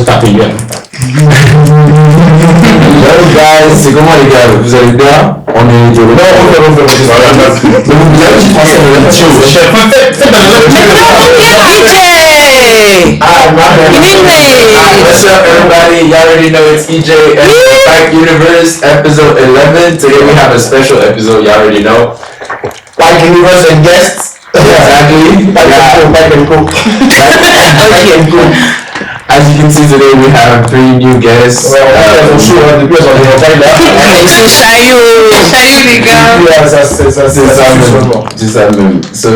T'as payé. Hello guys, c'est comment les gars? Vous allez bien? On est de retour. What's up everybody? You already know it's EJ and Pike Universe episode 11. Today we have a special episode, you already know. Pike Universe and guests. Exactly. Pike and Cook. As you can see today, we have 3 new guests. C'est Chaillot les gars. C'est ça même. So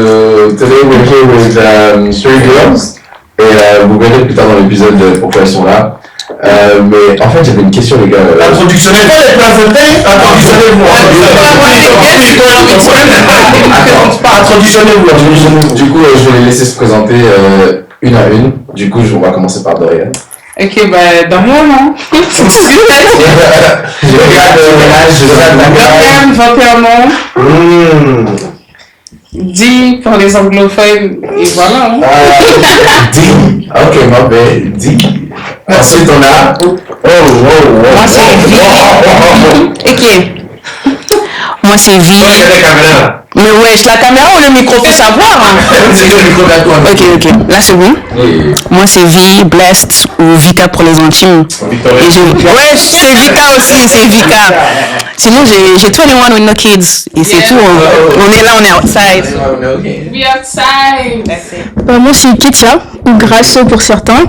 today we're here with 3 girls. Et vous verrez plus tard dans l'épisode pourquoi elles sont là. Mais en fait, j'avais une question, les gars. Introductionnez-vous. Du coup, je vais les laisser se présenter une à une. Du coup, on va commencer par Dorian. Ok, bah dans mon nom. Je regarde Dorian, 21 ans. 10 pour les anglophones. Et voilà. D. Ok, ma belle. D. Ensuite, on a. Moi, c'est V. Ok. Moi, c'est V. Mais wesh, la caméra ou le micro, faut savoir. Hein. C'est le micro à toi. Ok. Là, c'est bon. Oui. Moi, c'est V, Blessed ou Vika pour les intimes. Et ouais, c'est Vika aussi, c'est Vika. Sinon, j'ai 21 with no kids. Et c'est tout. On est là, on est outside. We outside. That's it. Moi c'est Ketia, ou Grasso pour certains.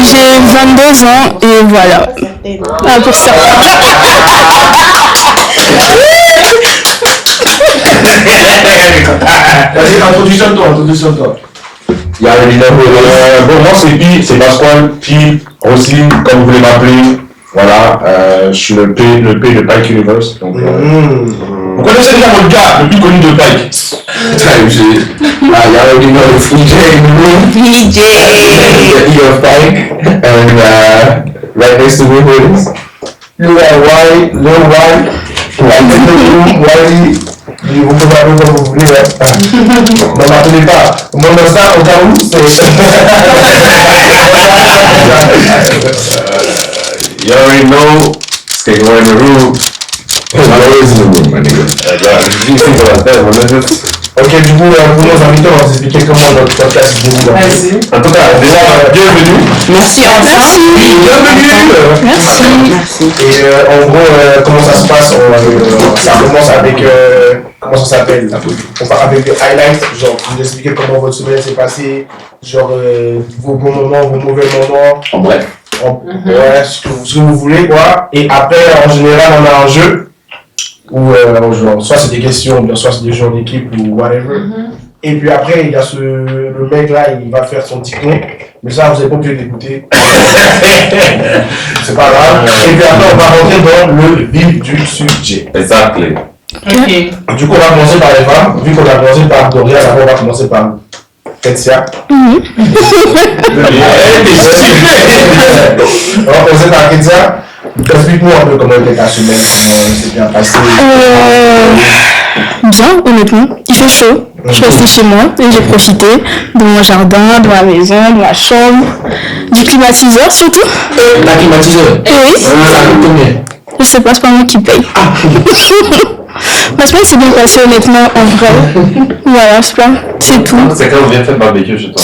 J'ai 22 ans et voilà. Pour certains. Vas-y, introduction-toi. You already know who it is. Bon, moi c'est Pi, c'est Pasquale, Pi, Roselyne, comme vous voulez m'appeler. Voilà, je suis le P de Pike Universe. Donc, vous connaissez déjà mon gars, le plus connu de Pike. You already know it's EJ in the room. DJ. The E of Pike. And right next to me, who it is? Lil Y, Wiley, vous pouvez m'appeler comme vous voulez. Ne m'appelez pas. Mon nom ça, au cas où, c'est... You already know what's going on in the room. Who's always in the room, my nigga. Ok, du coup, pour nos invités, on va vous expliquer comment notre podcast se déroule. En tout cas, déjà, bienvenue. Merci. Merci. Et en gros, comment ça se passe? Ça commence avec, comment ça s'appelle? On part avec des highlights, genre vous expliquer comment votre semaine s'est passée, genre vos bons moments, vos mauvais moments. En bref. Ouais, ce que vous voulez, quoi. Et après, en général, on a un jeu où soit c'est des questions, soit c'est des jeux en équipe ou whatever. Et puis après, il y a le mec là, il va faire son petit con. Mais ça, vous n'êtes pas obligé d'écouter. C'est pas grave. Et puis après, on va rentrer dans le vif du sujet. Exactly. Ok. Du coup, on va commencer par les femmes. Vu qu'on a commencé par Doria, d'abord, on va commencer par Ketia. On va commencer par Ketia. Explique-nous un peu comment était ta semaine, comment c'est bien passé. Bien, honnêtement. Il fait chaud. Je suis restée chez moi et j'ai profité de mon jardin, de ma maison, de ma chambre, du climatiseur surtout. La climatiseur. Oui. Ça coûte combien? Je sais pas, c'est pas moi qui paye. Ma semaine s'est bien passée honnêtement, en vrai. Voilà, c'est tout. C'est quand on vient faire barbecue chez toi.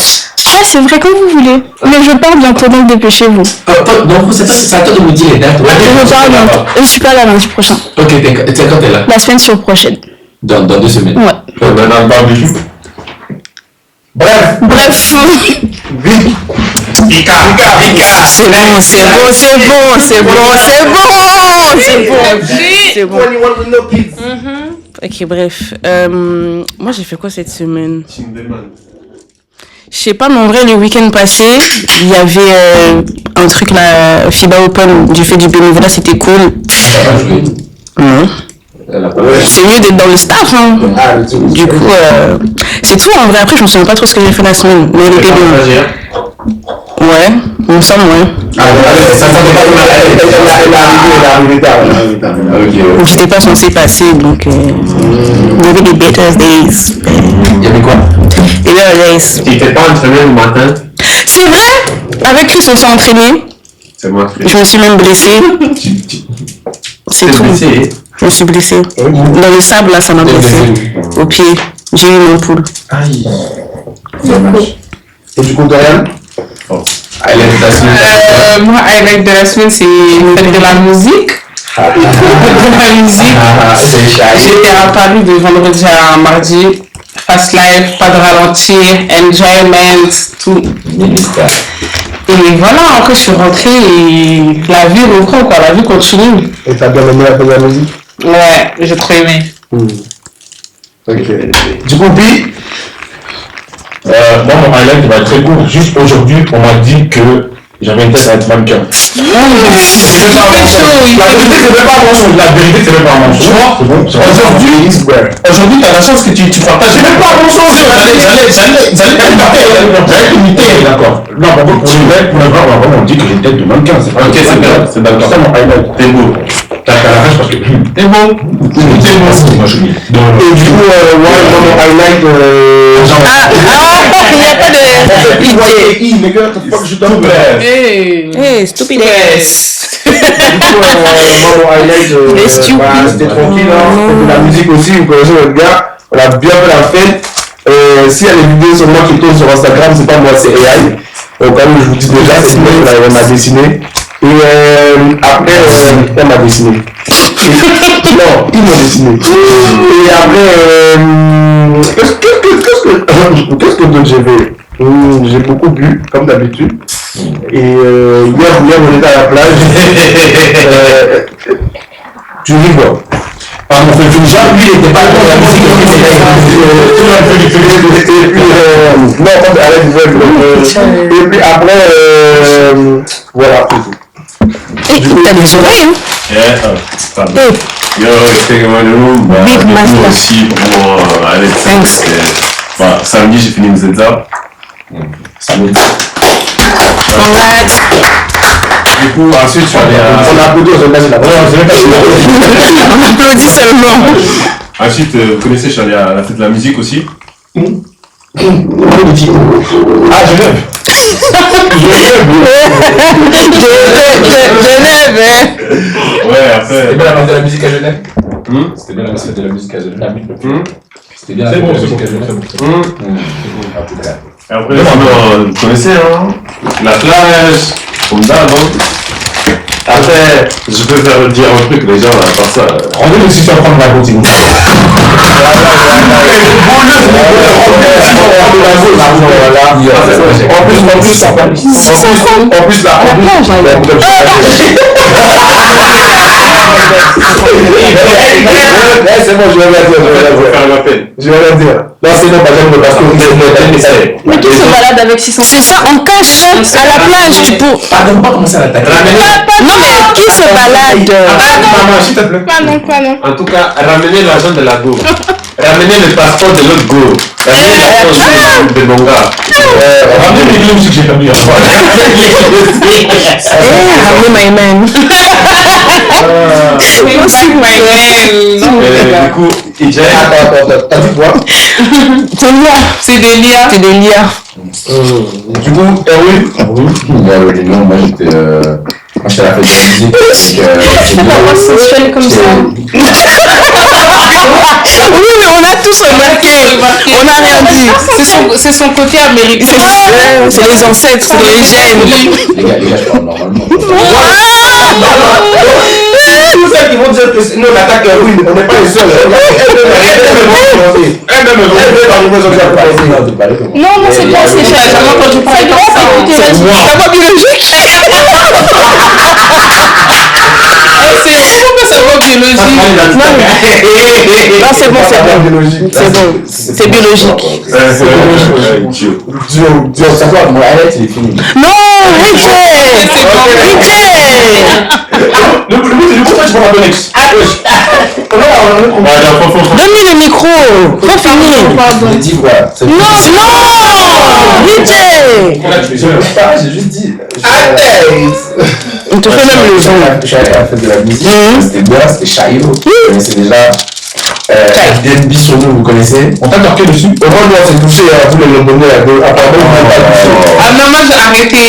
Ah, c'est vrai, comme vous voulez. Mais je pars bientôt, donc dépêchez-vous. Donc c'est à toi de me dire les dates. Je pars bientôt. Je suis pas là lundi prochain. Ok, quand t'es là? La semaine sur prochaine. Dans 2 semaines. Ouais. Dans le barbecue. Bref. Vika. C'est bon. Ok, bref. Moi, j'ai fait quoi cette semaine? Je sais pas, mais en vrai, le week-end passé, il y avait un truc là, FIBA Open, du fait du bénévolat, c'était cool. Non. C'est mieux d'être dans le staff, hein. Du coup, c'est tout en vrai. Après, je me souviens pas trop ce que j'ai fait la semaine, mais il était bien. Ouais, il me semble, ouais. J'étais pas censée passer, donc il y avait des better days. Il y avait quoi? Il y Yes. Tu t'es pas entraîné le matin? C'est vrai? Avec Chris, on s'est entraîné. C'est moi qui Je me suis même blessée. C'est tout. blessé. Je me suis blessée. Dans le sable, là, ça m'a blessée. Au pied. J'ai eu mon pouls. Aïe. Dommage. Et du coup, Dorian? Highlight de la semaine. Moi, highlight de la semaine, c'est fête de la musique. De la musique. C'est shy. J'étais à Paris de vendredi à mardi. Fast life, pas de ralentir, enjoyment, tout. Et voilà, après je suis rentrée et la vie reprend quoi, la vie continue. Et t'as bien aimé la fête de la musique? Ouais, j'ai trop aimé. Ok. Du coup, Pi? Moi, mon highlight va être très court. Juste aujourd'hui, on m'a dit que j'avais une tête à être mannequin. Il fait chaud, il La fait vérité, c'est même pas un mensonge. La vérité, c'est même pas un mensonge. Aujourd'hui, t'as la chance que tu partages. C'est même pas un mensonge. J'allais t'imiter, d'accord. Non, par contre, pour le vrai, on m'a vraiment dit que j'ai une tête de mannequin. C'est pas Ok, c'est bien, c'est d'accord. ça mon highlight. T'es beau. T'as la rage parce que. T'es beau. Moi, je suis. Et du coup, moi, mon highlight, Il n'y a pas de. I, les gars, fuck, je t'en plaît. Hey, Hey, stupid ass. Du coup, moi, mon highlight, Les stupides. c'était tranquille, hein. Fête de la musique aussi, vous connaissez notre gars. On a bien fait la fête. S'il y a des vidéos sur moi qui tournent sur Instagram, c'est pas moi, c'est AI. Donc, comme je vous dis déjà, c'est lui qui m'a dessiné. Et après, elle m'a dessiné. Non, il m'a dessiné. Et après, qu'est-ce que d'autre j'ai fait? J'ai beaucoup bu, comme d'habitude. Et hier, on était à la plage. Tu rigoles. Pardon, lui, il était pas dans la musique. Et puis, non, quand et puis après, voilà, c'est tout. T'as des oreilles, hein? Yo, c'était comme un Big master. aussi pour aller Thanks. samedi, j'ai fini mes étapes. Samedi. Congrats. Du coup, ensuite, je suis allé On a applaudi, on a passé la On applaudit seulement. Ensuite, vous connaissez, je suis allé à la fête de la musique aussi. Ah, Genève. Genève, hein. Ouais, après. C'était bien la fête de la musique à Genève. Hum? C'était bien la fête de la musique à Genève. Hum? C'était bien la C'est fête de bon, la c'est musique bon, à Genève. Hum? En tout cas. Et après, sinon, vous connaissez, hein? La plage, comme d'hab, hein? Après, je peux faire dire un truc, les gens, à part ça. Rendez-le si tu vas prendre la routine. C'est bon, je vais rien dire. Je vais rien dire. Non, c'est bon, parce que Mais qui se balade avec 600? C'est ça, on cache à la plage, tu peux. Pardon, pas commencer à l'attaquer. Non, mais qui se balade? Maman, s'il te plaît. Pas non. En tout cas, ramenez l'argent de la go. Ramenez le passeport de l'autre go. Ramenez la cause de mon gars. Ramenez les clés aussi que j'ai perdu. Ramenez my man. c'est my man. Du coup, IJ. Attends, t'as dit quoi? C'est des liens. C'est des liens. Du coup, Erwin? Moi, moi j'étais quand j'étais à la fête de la musique. Pourquoi sensuel comme ça? Oui, mais on a tous remarqué. On n'a rien dit. C'est son côté américain. C'est les ancêtres, c'est les gènes. Les gars, je parle normalement. Tous ceux qui vont dire que nous on attaque Erwin, on n'est pas les seuls. Non, c'est bon, c'est J'ai jamais entendu parler de ça. C'est pas biologique. Pourquoi c'est pas biologique? Non, c'est bon, c'est bon. C'est bon, c'est biologique. Ça va, mon highlight il est fini. Non, Richard. Le but, c'est du coup, toi, tu prends la bonne ex. Donne-lui le micro. Faut finir. J'ai dit quoi? Non, Richard. J'ai juste dit. On te fait même le son. Je suis allé à la fête de la musique. C'était bien, c'était chaillot. Mais c'est déjà. DNB sur nous, vous connaissez? On t'a marqué dessus. Au moins, on s'est touché à vous les Londoniens. Apparemment, vous n'avez pas touché. Ah non, moi j'ai arrêté.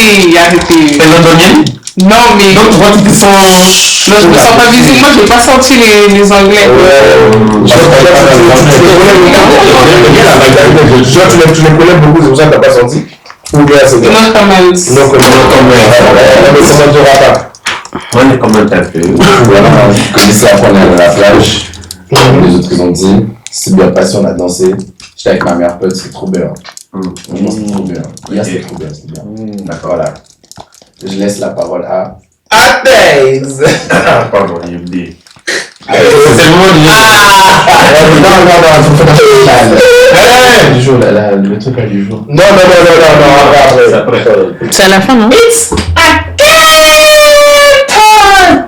Les Londoniennes? Non, mais. Donc, tu vois, tu te sens. Non, je me sens pas visible. Moi, j'ai pas senti les Anglais. Tu les connais beaucoup, c'est pour ça que t'as pas senti. Ou bien c'est bien. Non, quand même. Non, mais ça ne durera pas. On est quand même tapé. Voilà, vous connaissez après on est allé à la plage. Les autres ils ont dit, c'est bien passé, on a dansé. J'étais avec ma meilleure pote, c'est trop bien. Franchement, c'est trop bien. Hier, c'était trop bien, c'était bien. D'accord, voilà. Je laisse la parole à. Athènes! Pardon, il y a oublié. C'est le moment du Non, tu fais du jour, le truc là du jour. Non, après. C'est à la fin, non?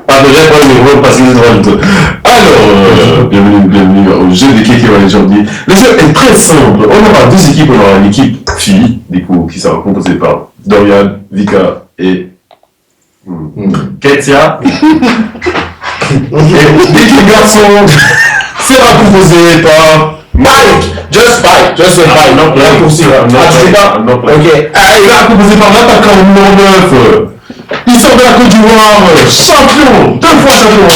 Ah, déjà, pas le numéro parce que c'est droit du tout. Alors, bienvenue au jeu des kékés aujourd'hui. Le jeu est très simple. On aura deux équipes. On aura une équipe filles, du coup, qui sera composée par Dorian, Vika et Ketia. Et l'équipe garçon sera composée par Mike! Just Mike! Non, Raccourci, là. non, Ah, tu sais pas? non, Ok. il sera composée par l'attaquant numéro 9. Il sort de la Côte d'Ivoire, champion, 2 fois champion.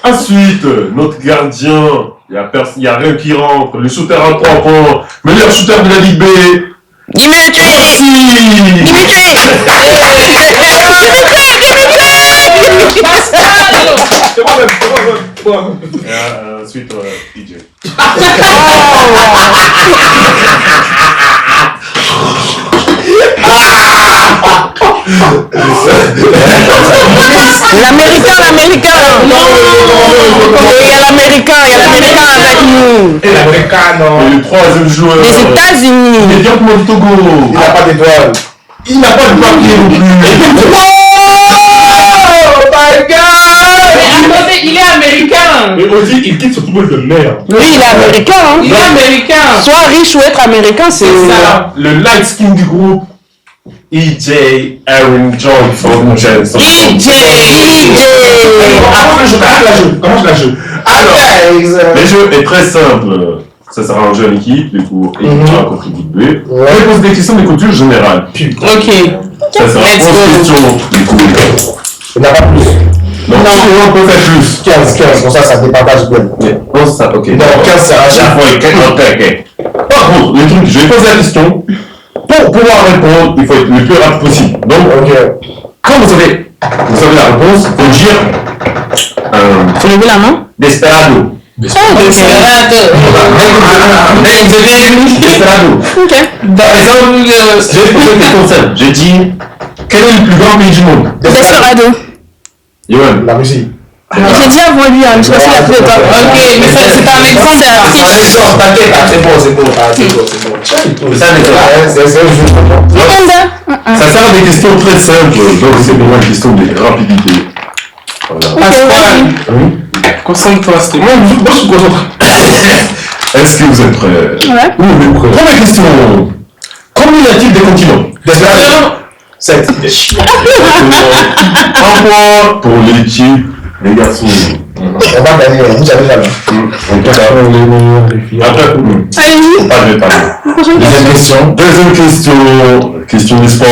Ensuite, notre gardien, il n'y a rien qui rentre. Le shooter à 3 points, meilleur shooter de la Ligue B. Dimitri! Ensuite, DJ. L'américain! Il y a l'américain avec nous! Et l'américain, non. Et le troisième joueur. Les États-Unis! Il vient pour le Togo. Il n'a pas d'étoile. Il n'a pas de papier non plus. Oh my god! Il est américain. Mais aussi, il quitte ce football de merde. Oui, il est américain, hein? Il est américain. Soit riche ou être américain, c'est Ça, le light skin du groupe, EJ Aaron Johnson. EJ! Comment je la joue? Alors, le jeu est très simple. Ça sera un jeu en équipe, du coup, et tu vas contribuer. Je vais poser des questions de culture générale. Ok. Ça sera 11 Let's go. questions, du coup. Il n'y en a pas plus. Donc, si on peut faire plus. 15, comme ça départage bien. Mais 11, ça, ok. Non, 15, c'est un Chaque fois, ok. Par contre, le truc, je vais poser la question. Pour pouvoir répondre, il faut être le plus rapide possible. Donc, quand vous avez la réponse, il faut dire Faut lever la main? Desperado. Desperado. Ok. Par exemple, j'ai posé une question simple. J'ai dit, quel est le plus grand pays du monde? Desperado. Yoann. La Russie. J'ai dit avant lui, hein, je sais pas s'il a pris le temps. Ok, mais c'est un exemple. T'inquiète, c'est bon. C'est ça, les gars. Ça sert à des questions très simples, donc c'est vraiment une question de rapidité. Voilà. Concentre-toi, s'il te plaît. Moi, je suis concentré. Est-ce que vous êtes prêts? Ouais. Oui, première question. Combien y a-t-il de continents? 7. Un point pour l'équipe, les garçons. On va gagner, vous avez jamais. Après, Allez-y. pas de parler. Deuxième question. Deuxième question, question du sport.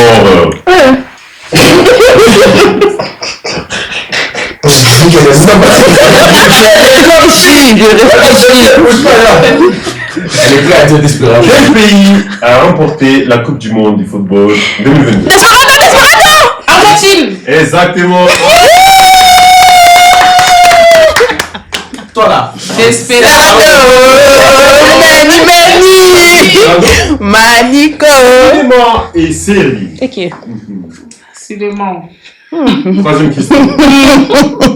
Elle est prête à dire Desperado. Quel pays a remporté la Coupe du Monde du football 2022? Argentine. Exactement. Toi là. Desperado. Manico! Cinéma et série. Ok. Cinéma. Troisième question.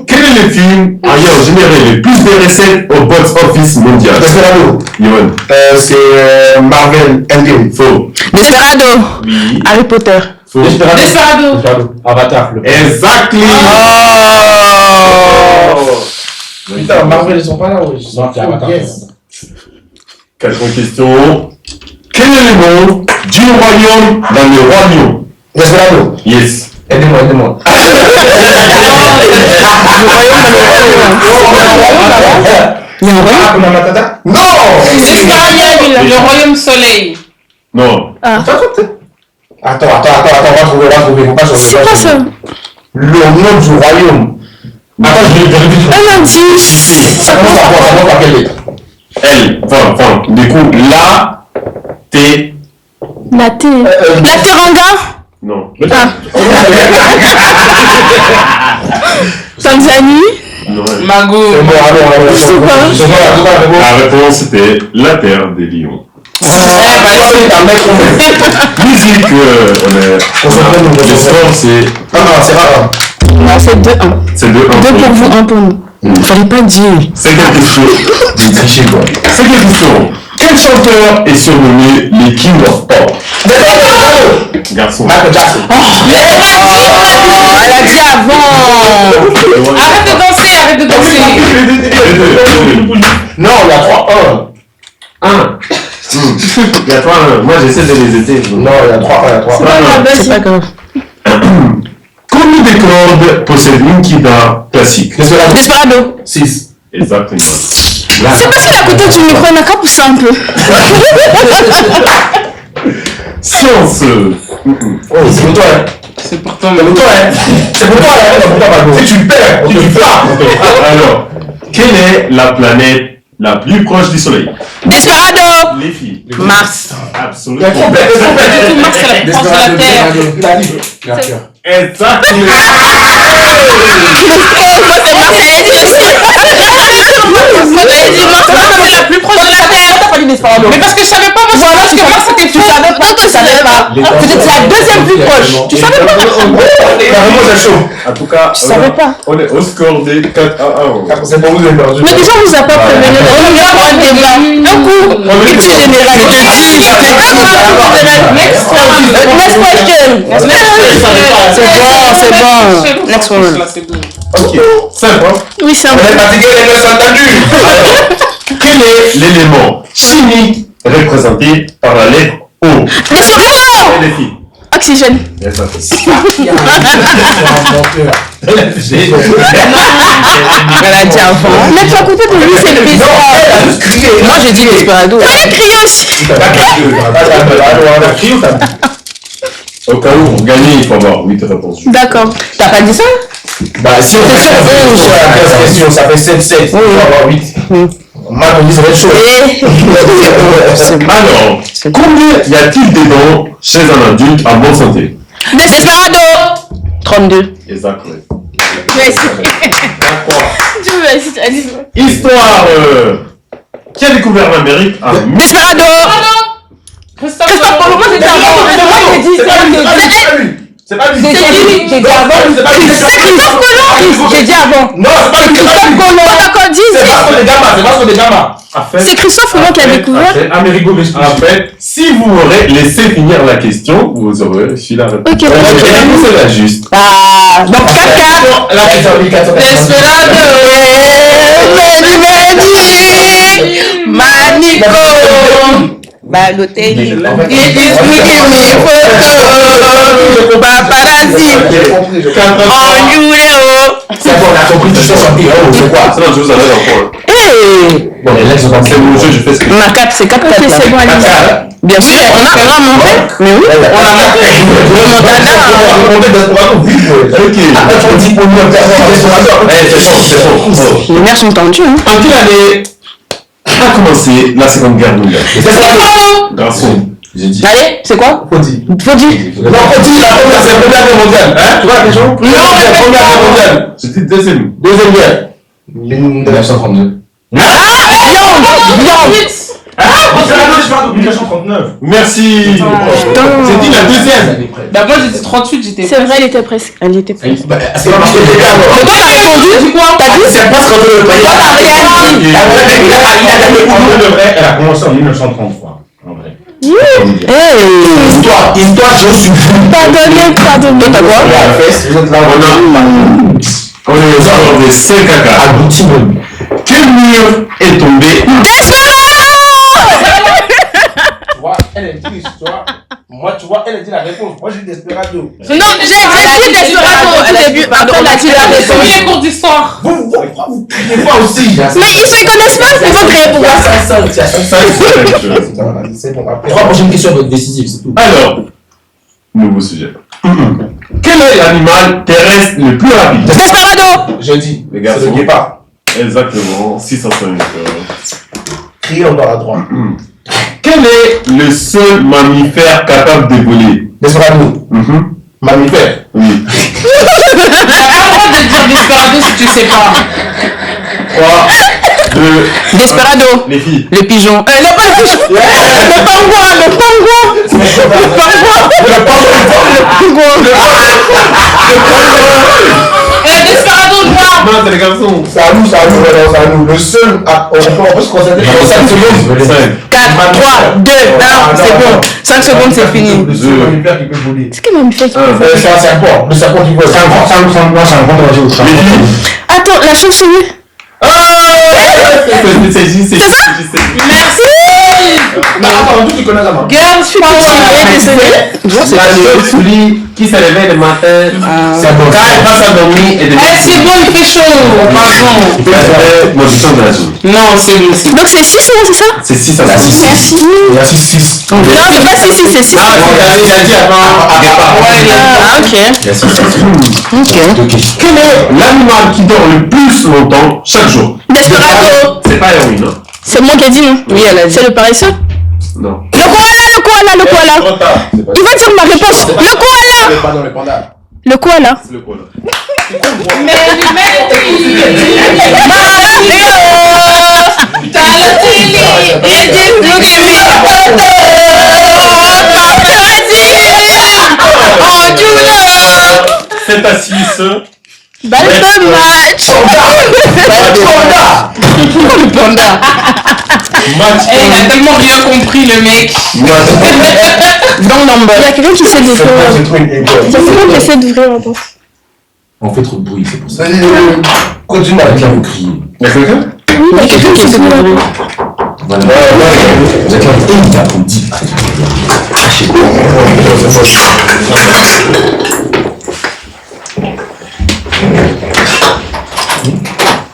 Quel est le film ayant généré le plus de recettes au box office mondial? Desperado. Yoann. C'est Marvel Endgame. Faux. Desperado! Oui. Harry Potter. Faux. Desperado. Avatar. Exactly. Putain, Marvel, ils sont pas là, oui. Ils sont Avatar. Quatrième question. Quel est le nom du royaume dans le royaume? Desperado. Yes. Aidez-moi. Il y a un royaume. Hakuna Matata? Non! Le royaume soleil. Non. Attends, on va trouver. Faut pas C'est quoi ça? Le nom du royaume. Attends, je vais vérifier. Un indice. Ça commence par quelle lettre? L. Enfin, du coup, la, T. La Teranga. Non. Tanzanie. Non. Mago. C'est bon, allons. Je sais pas. La réponse c'était la terre des lions. Musique, le score c'est. C'est rare. Non, c'est 2-1. C'est 2-1. 2 pour vous, 1 pour nous. Fallait pas dire. Cinquième question. J'ai triché quoi. Cinquième question. Quel chanteur est surnommé les King of Pop? Garçon. Michael Jackson. Elle a dit avant. Arrête de danser. Non, il y a 3-1. 1. Il y a 3-1. Moi j'essaie de les aider. Non, il y a 3-1. C'est pas grave. Combien de cordes possède une guitare classique? Desperado. 6. Exactement. C'est parce qu'il est à côté du micro, on a qu'à pousser un peu. Science. Oh, c'est pour toi, hein. C'est pour toi, C'est pour toi, hein. Si tu perds, tu frappes. Alors, quelle est la planète la plus proche du Soleil? Desperado. Les filles. Mars. Absolument. Mars, c'est la puissance de la Terre. Mercure. Exactement. C'est la plus proche de la Terre. Mais parce que je savais pas, moi, parce que Mars c'était tout. Tu savais pas. Peut-être la deuxième plus proche. Tu savais pas. La réponse est chaud. En tout cas, Je savais pas. on est au score de 4-1. C'est pour vous, vous avez perdu. Mais déjà, on vous a pas prévenu. On y va pour un débat. Un coup. Culture générale. Next question. C'est bon. Next one. Ok, simple. Hein? Oui, c'est un On peu. est fatigué, les mecs sont tendus. Quel est l'élément chimique représenté par la lettre O? Et les filles. Oxygène. Exactement. Elle a dit avant. Mais tu à côté de lui, c'est le bizarre. Moi j'ai dit Desperado. Fallait crier aussi. Au cas où on gagne, il faut avoir 8 réponses. D'accord. T'as pas dit ça? Bah, si on fait ça, ça fait 7-7. On va avoir 8. Mal, on dit ça va être chaud. Alors, combien y a-t-il de dents chez un adulte en bonne santé? Desperado. 32. Exactement. Tu veux, allez. Histoire. Qui a découvert l'Amérique en Desperado. Christophe Colomb, moi j'ai dit avant. Moi j'ai dit C'est pas lui. J'ai dit avant. C'est pas lui. C'est Christophe Colomb. J'ai dit avant. Non, c'est pas lui. Christophe Colomb. D'accord, dis. C'est Vasco de Gama. C'est Christophe Colomb qui a découvert. Amerigo En fait, si vous m'aurez laissé finir la question, vous aurez su la réponse. Ok, La réponse est la juste. Ah, donc 4-4. Là, c'est sur les 4. Desperado. Manico. Balotelli. Paparazzi. C'est bon, on a compris. Tu sais sortir. C'est quoi? Sinon, je vous arrête encore. Bon, les legs sont comme C'est mon jeu, je fais ce que je On a 4, c'est 4-4. Ok, c'est bon, allez. Bien sûr, on a monté. Mais oui, on a Ok. Les mers sont tendues. Hein. En quelle année a commencé la Seconde Guerre mondiale? Garçon. J'ai dit. Allez, c'est quoi? Faut dire. Non, faut dire la première, c'est la première guerre mondiale. Hein? Tu vois la question? Non, c'est la première guerre mondiale. C'était deuxième. Deuxième guerre. 1932. Viande. 1939. Merci. J'ai dit la deuxième. Bah, moi j'ai dit 38, j'étais. C'est vrai, il était presque. Elle y était pas. C'est pas parce que les gars, Mais toi, t'as répondu? T'as dit? c'est parce qu'on veut le Toi, t'as rien dit. Elle a commencé en 1933, en vrai. Hey. Histoire, je suis fou. Pardonnez. Toi, t'as quoi? On est au score de 5 à 4. Quel mur est tombé? Tu vois, elle est triste, tu vois. Moi, tu vois, vois, elle a dit la réponse. Moi, j'ai dit Desperado. Non, j'ai dit Desperado au début. Après, elle a dit la C'est réponse. les cours d'histoire. Vous criez pas aussi. Mais ils se connaissent pas, ils vont créer pour moi. C'est bon, après. Trois prochaines questions vont être décisives, c'est tout. Alors, nouveau sujet. Quel est l'animal terrestre le plus rapide? Desperado. Je dis, Les c'est garçons. le guépard. Exactement, 605. Criez encore à droite. Quel est le seul mammifère capable de voler? Desperado. Mammifère. Oui. T'as pas le droit de dire Desperado si tu sais pas. 3, 2, Desperado. les filles. Le pigeon. Non, pas le pigeon. Le pingouin. Le pingouin. Desperado noir. Non, c'est les garçons. C'est à nous, c'est à nous, c'est à nous. Le seul, on peut se concentrer sur 5 secondes. 4, 3, 2, 1, c'est bon. 5 secondes, c'est fini. Le seul mammifère qui peut voler. C'est quel mammifère qui peut voler? C'est un serpent. Le serpent qui vole. C'est un grand danger au travail. Attends, la chauve-souris. C'est juste. Merci. Attends, tu connais la main. Girls power. La chauve-souris qui se réveille le matin, C'est bon. quand elle passe à dormir et de C'est bon, il fait chaud. Pardon. Moi, je sens de la joue. Non, c'est bon. Donc c'est 6 ou c'est ça? C'est 6 à la 6. Merci. Il y a 6. Non, c'est pas 6, c'est 6. Ah, il a dit avant. Ah, ok. Quel est l'animal qui dort le plus longtemps chaque jour? Desperado. C'est pas Erwin, non? C'est moi qui ai dit non. Oui, elle a dit. C'est le paresseux. Non. Le koala. Trop tard. Il va dire ma réponse. Le koala. Pas dans les pandas. Le koala. C'est le quoi là? Mais C'est à 6. Balle de match. Le panda. Match. il a tellement rien compris, le mec. Dans Il y number. a quelqu'un qui essaie d'ouvrir. J'ai trouvé une école. Il y a quelqu'un qui essaie d'ouvrir la porte. On fait trop de bruit, c'est pour ça. Continue avec Là, la vous criez. Il y a quelqu'un? Oui, il y a quelqu'un qui essaie d'ouvrir la porte. Voilà. Vous êtes là, et il applaudit.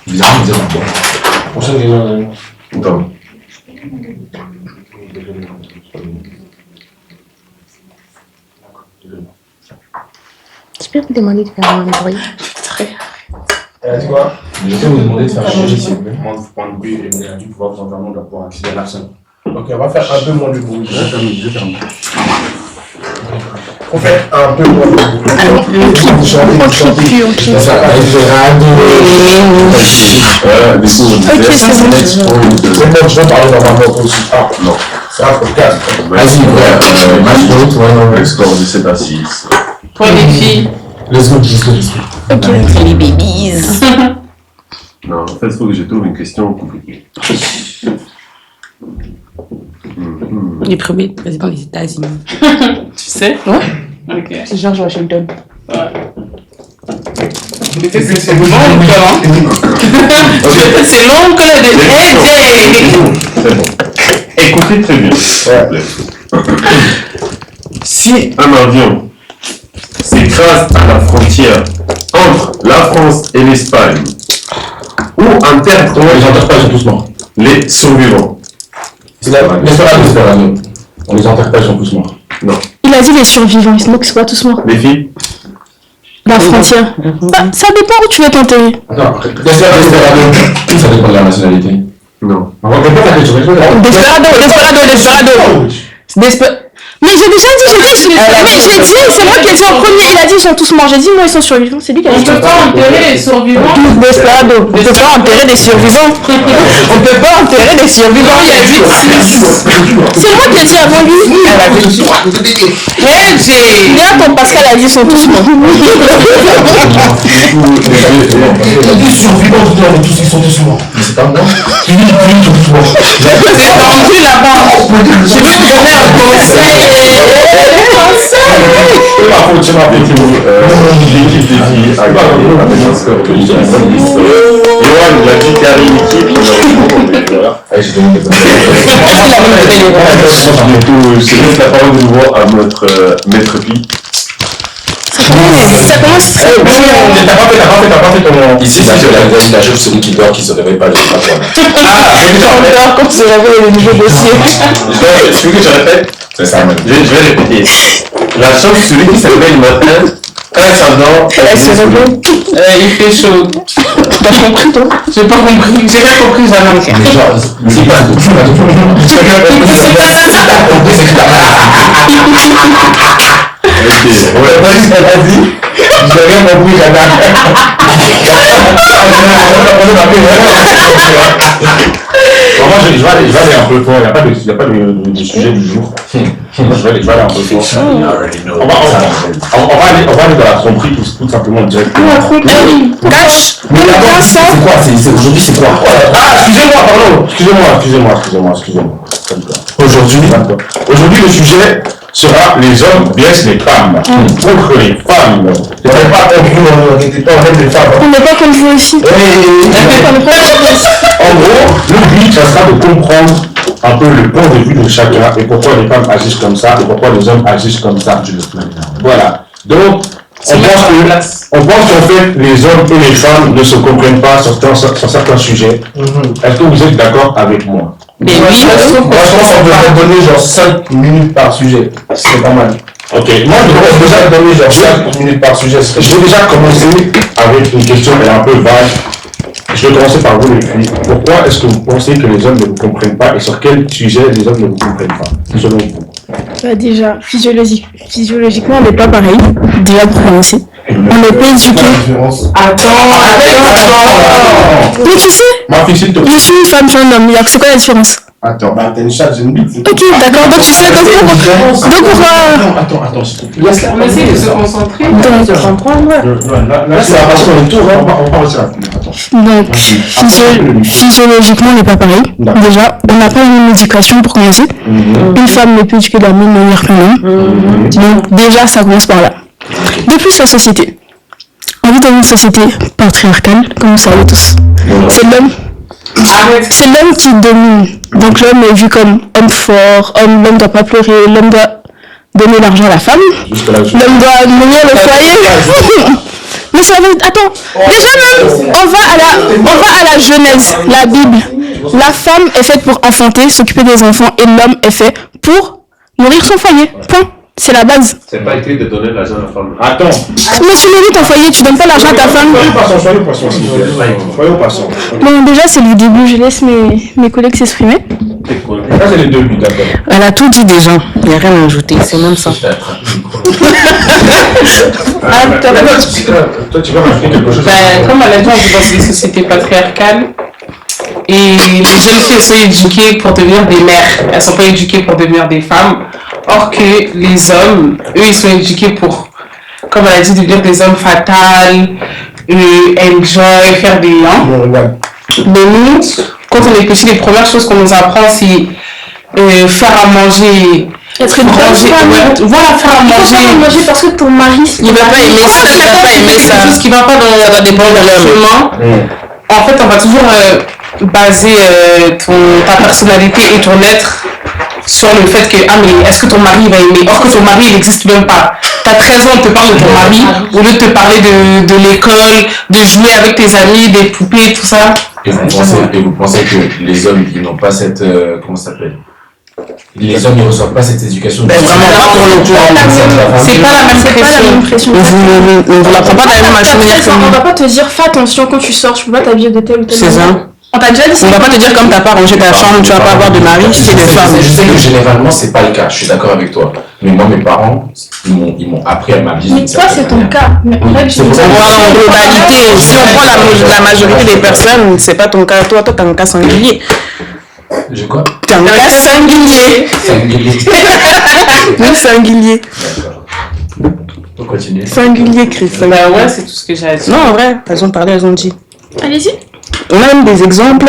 Bizarrement, vous êtes en bas. Prochaine question. Attends. Je peux vous demander de faire un bruit. Elle a dit quoi? Je vais vous demander de faire chier, s'il vous plaît. On va prendre bruit et elle a dit pouvoir vous enfermer, on doit pouvoir accéder à l'action. Ok, on va faire un peu moins de bruit. On fait un peu moins de bruit. Vous chantez. Du coup, c'est bon. C'est bon, je vais parler dans ma voix aussi. Ah, non. C'est un podcast. Vas-y, frère. Match de route, ouais. le score de 7 à 6. Pour les filles. Let's go, let's go, let's go. Les babies. Non, en fait, il faut que je trouve une question compliquée. Les premiers présidents des États-Unis. Tu sais? Ouais. Ok. C'est George Washington. C'est l'oncle, C'est l'oncle de AJ. C'est bon. Écoutez très bien, s'il vous plaît. Si un avion s'écrase à la frontière entre la France et l'Espagne, ou enterre Les enterre pas, ils sont tous morts. les survivants. Desperado. On les enterre pas, ils sont tous morts. Non. Il a dit les survivants, sinon qu'ils soient tous morts. Les filles? La frontière. Bah, ça dépend où tu veux t'enterrer. Attends, Desperado. Ça dépend de la nationalité. Non. On va répondre à la question. Desperado. Mais j'ai déjà dit, c'est moi qui ai dit en premier, il a dit ils sont tous morts. J'ai dit moi ils sont survivants, c'est lui qui a On dit. peut pas enterrer les survivants. Desperado. On peut pas enterrer des survivants. On peut pas enterrer des survivants. Il a dit C'est moi qui ai dit avant lui. AJ. Là quand Pascal a dit ils sont tous morts. Les survivants, ils sont tous morts. Mais c'est pas moi. C'est vendu là-bas. Je vais vous donner un conseil. C'est ma faute. L'équipe des filles a gagné avec un score de 10. Yoann, il a dit qu'il y avait une équipe, mais voilà. Je laisse la parole de nouveau à notre maître Pi. Ça commence très bien. T'as pas fait ton... Ici, c'est la chose, celui qui dort, qui se réveille pas le matin. Alors, quand tu se réveilles, le nouveau dossier. Ce que je répète, C'est ça, même. je vais répéter. La chance, celui qui se réveille le matin, quand elle s'endort, Elle se réveille. Il fait chaud. T'as compris, toi? J'ai pas compris. J'ai rien compris, jamais. Mais genre, c'est pas tout. Vas-y. J'ai rien compris, Moi, je vais aller un peu fort. Il n'y a pas de sujet du jour. Je vais aller un peu fort. On va aller dans la tromperie tout simplement directement. Cache. Mais d'abord, c'est quoi? Aujourd'hui, c'est quoi? Ah, excusez-moi, pardon. Excusez-moi. Aujourd'hui, le sujet sera les hommes vs les femmes. Contre les femmes. On n'est pas en les femmes. On n'est pas comme vous aussi. En gros, le but, ça sera de comprendre un peu le point de vue de chacun et pourquoi les femmes agissent comme ça et pourquoi les hommes agissent comme ça. Voilà. Donc, on pense qu'en fait, les hommes et les femmes ne se comprennent pas sur certains sujets. Est-ce que vous êtes d'accord avec moi? Mais oui, Moi, je pense qu'on devrait donner genre 5 minutes par sujet. C'est pas mal. Ok, moi Je pense déjà donner genre 5 minutes par sujet. je vais déjà commencer avec une question, elle est un peu vague. Je vais commencer par vous les filles. Pourquoi est-ce que vous pensez que les hommes ne vous comprennent pas et sur quel sujet les hommes ne vous comprennent pas, selon vous? Bah déjà, physiologiquement, on n'est pas pareil. Déjà pour commencer. On n'est pas éduqué. Attends. Mais tu sais, Ma fille, s'il te plaît. je suis une femme, je suis un homme. C'est quoi la différence? Attends, bah t'as une chatte, j'ai une bite. Ok, d'accord. Donc tu sais, donc pourquoi... Attends, s'il te plaît. On essaie de se concentrer, de comprendre. Là, c'est la passion de tour, hein. On va rester là. Donc, physiologiquement, on n'est pas pareil. Déjà, on n'a pas la même éducation pour commencer. Une femme n'est plus éduquée de la même manière qu'un homme. Donc, déjà, ça commence par là. De plus, la société. On vit dans une société patriarcale, comme vous savez tous. C'est l'homme. C'est l'homme qui domine. Donc, l'homme est vu comme homme fort, l'homme doit pas pleurer, l'homme doit donner l'argent à la femme, l'homme doit nourrir le foyer. Mais ça veut... Attends, déjà même, on va à la Genèse, la Bible. La femme est faite pour enfanter, s'occuper des enfants, et l'homme est fait pour nourrir son foyer. Point. C'est la base. C'est pas écrit de donner l'argent à la femme. Attends. Mais tu nourris ton foyer, tu donnes pas l'argent à ta femme. Soyons patients. Bon, déjà, c'est du début, je laisse mes collègues s'exprimer. Ça, c'est les deux buts, d'accord. Elle a tout dit déjà. Il n'y a rien à ajouter, c'est même ça. Toi, tu vas rajouter quelque chose? Comme elle a dit, on vit dans une société patriarcale et les jeunes filles sont éduquées pour devenir des mères. Elles ne sont pas éduquées pour devenir des femmes. Or que les hommes, eux, ils sont éduqués pour, comme elle a dit, devenir des hommes fatals, enjoy, faire des liens. Mais nous, quand on est petit, les premières choses qu'on nous apprend, c'est faire à manger. Être une bonne femme. Voilà, faire à manger. Parce que ton mari... Il va pas aimer ça, il va pas aimer ça. Quelque chose qui va pas dans Ça va dépendre de l'homme. chemin. En fait, on va toujours baser ta personnalité et ton être sur le fait que, ah mais est-ce que ton mari va aimer? Or que ton mari, il n'existe même pas. T'as 13 ans, on te parle de ton mari, au lieu de te parler de l'école, de jouer avec tes amis, des poupées, tout ça. Et vous pensez que les hommes, ils n'ont pas cette... comment ça s'appelle? Les hommes ne reçoivent pas cette éducation. Ben vraiment pas pour le coup. C'est pas la même pression. On vous l'apprend pas de la même manière que On nous. va pas te dire fais attention quand tu sors, tu peux pas t'habiller de telle ou telle C'est ça. manière. On t'a déjà dit ça. On va pas te dire comme t'as pas rangé ta chambre, tu vas pas avoir de mari, c'est de femme. Je sais que généralement, c'est pas le cas. Je suis d'accord avec toi. Mais moi, mes parents, ils m'ont appris à m'habiller. Mais toi, c'est ton cas. Mais en règle C'est pour ça générale, que- En globalité, si on prend la majorité des personnes, c'est pas ton cas. Toi, t'as un cas singulier. Je quoi? T'as un cas singulier. Oui, singulier. D'accord. On continue. Singulier, Chris. Bah ouais, c'est tout ce que j'ai à dire. Non, en vrai, elles ont parlé, elles ont dit. Allez-y. On a même des exemples.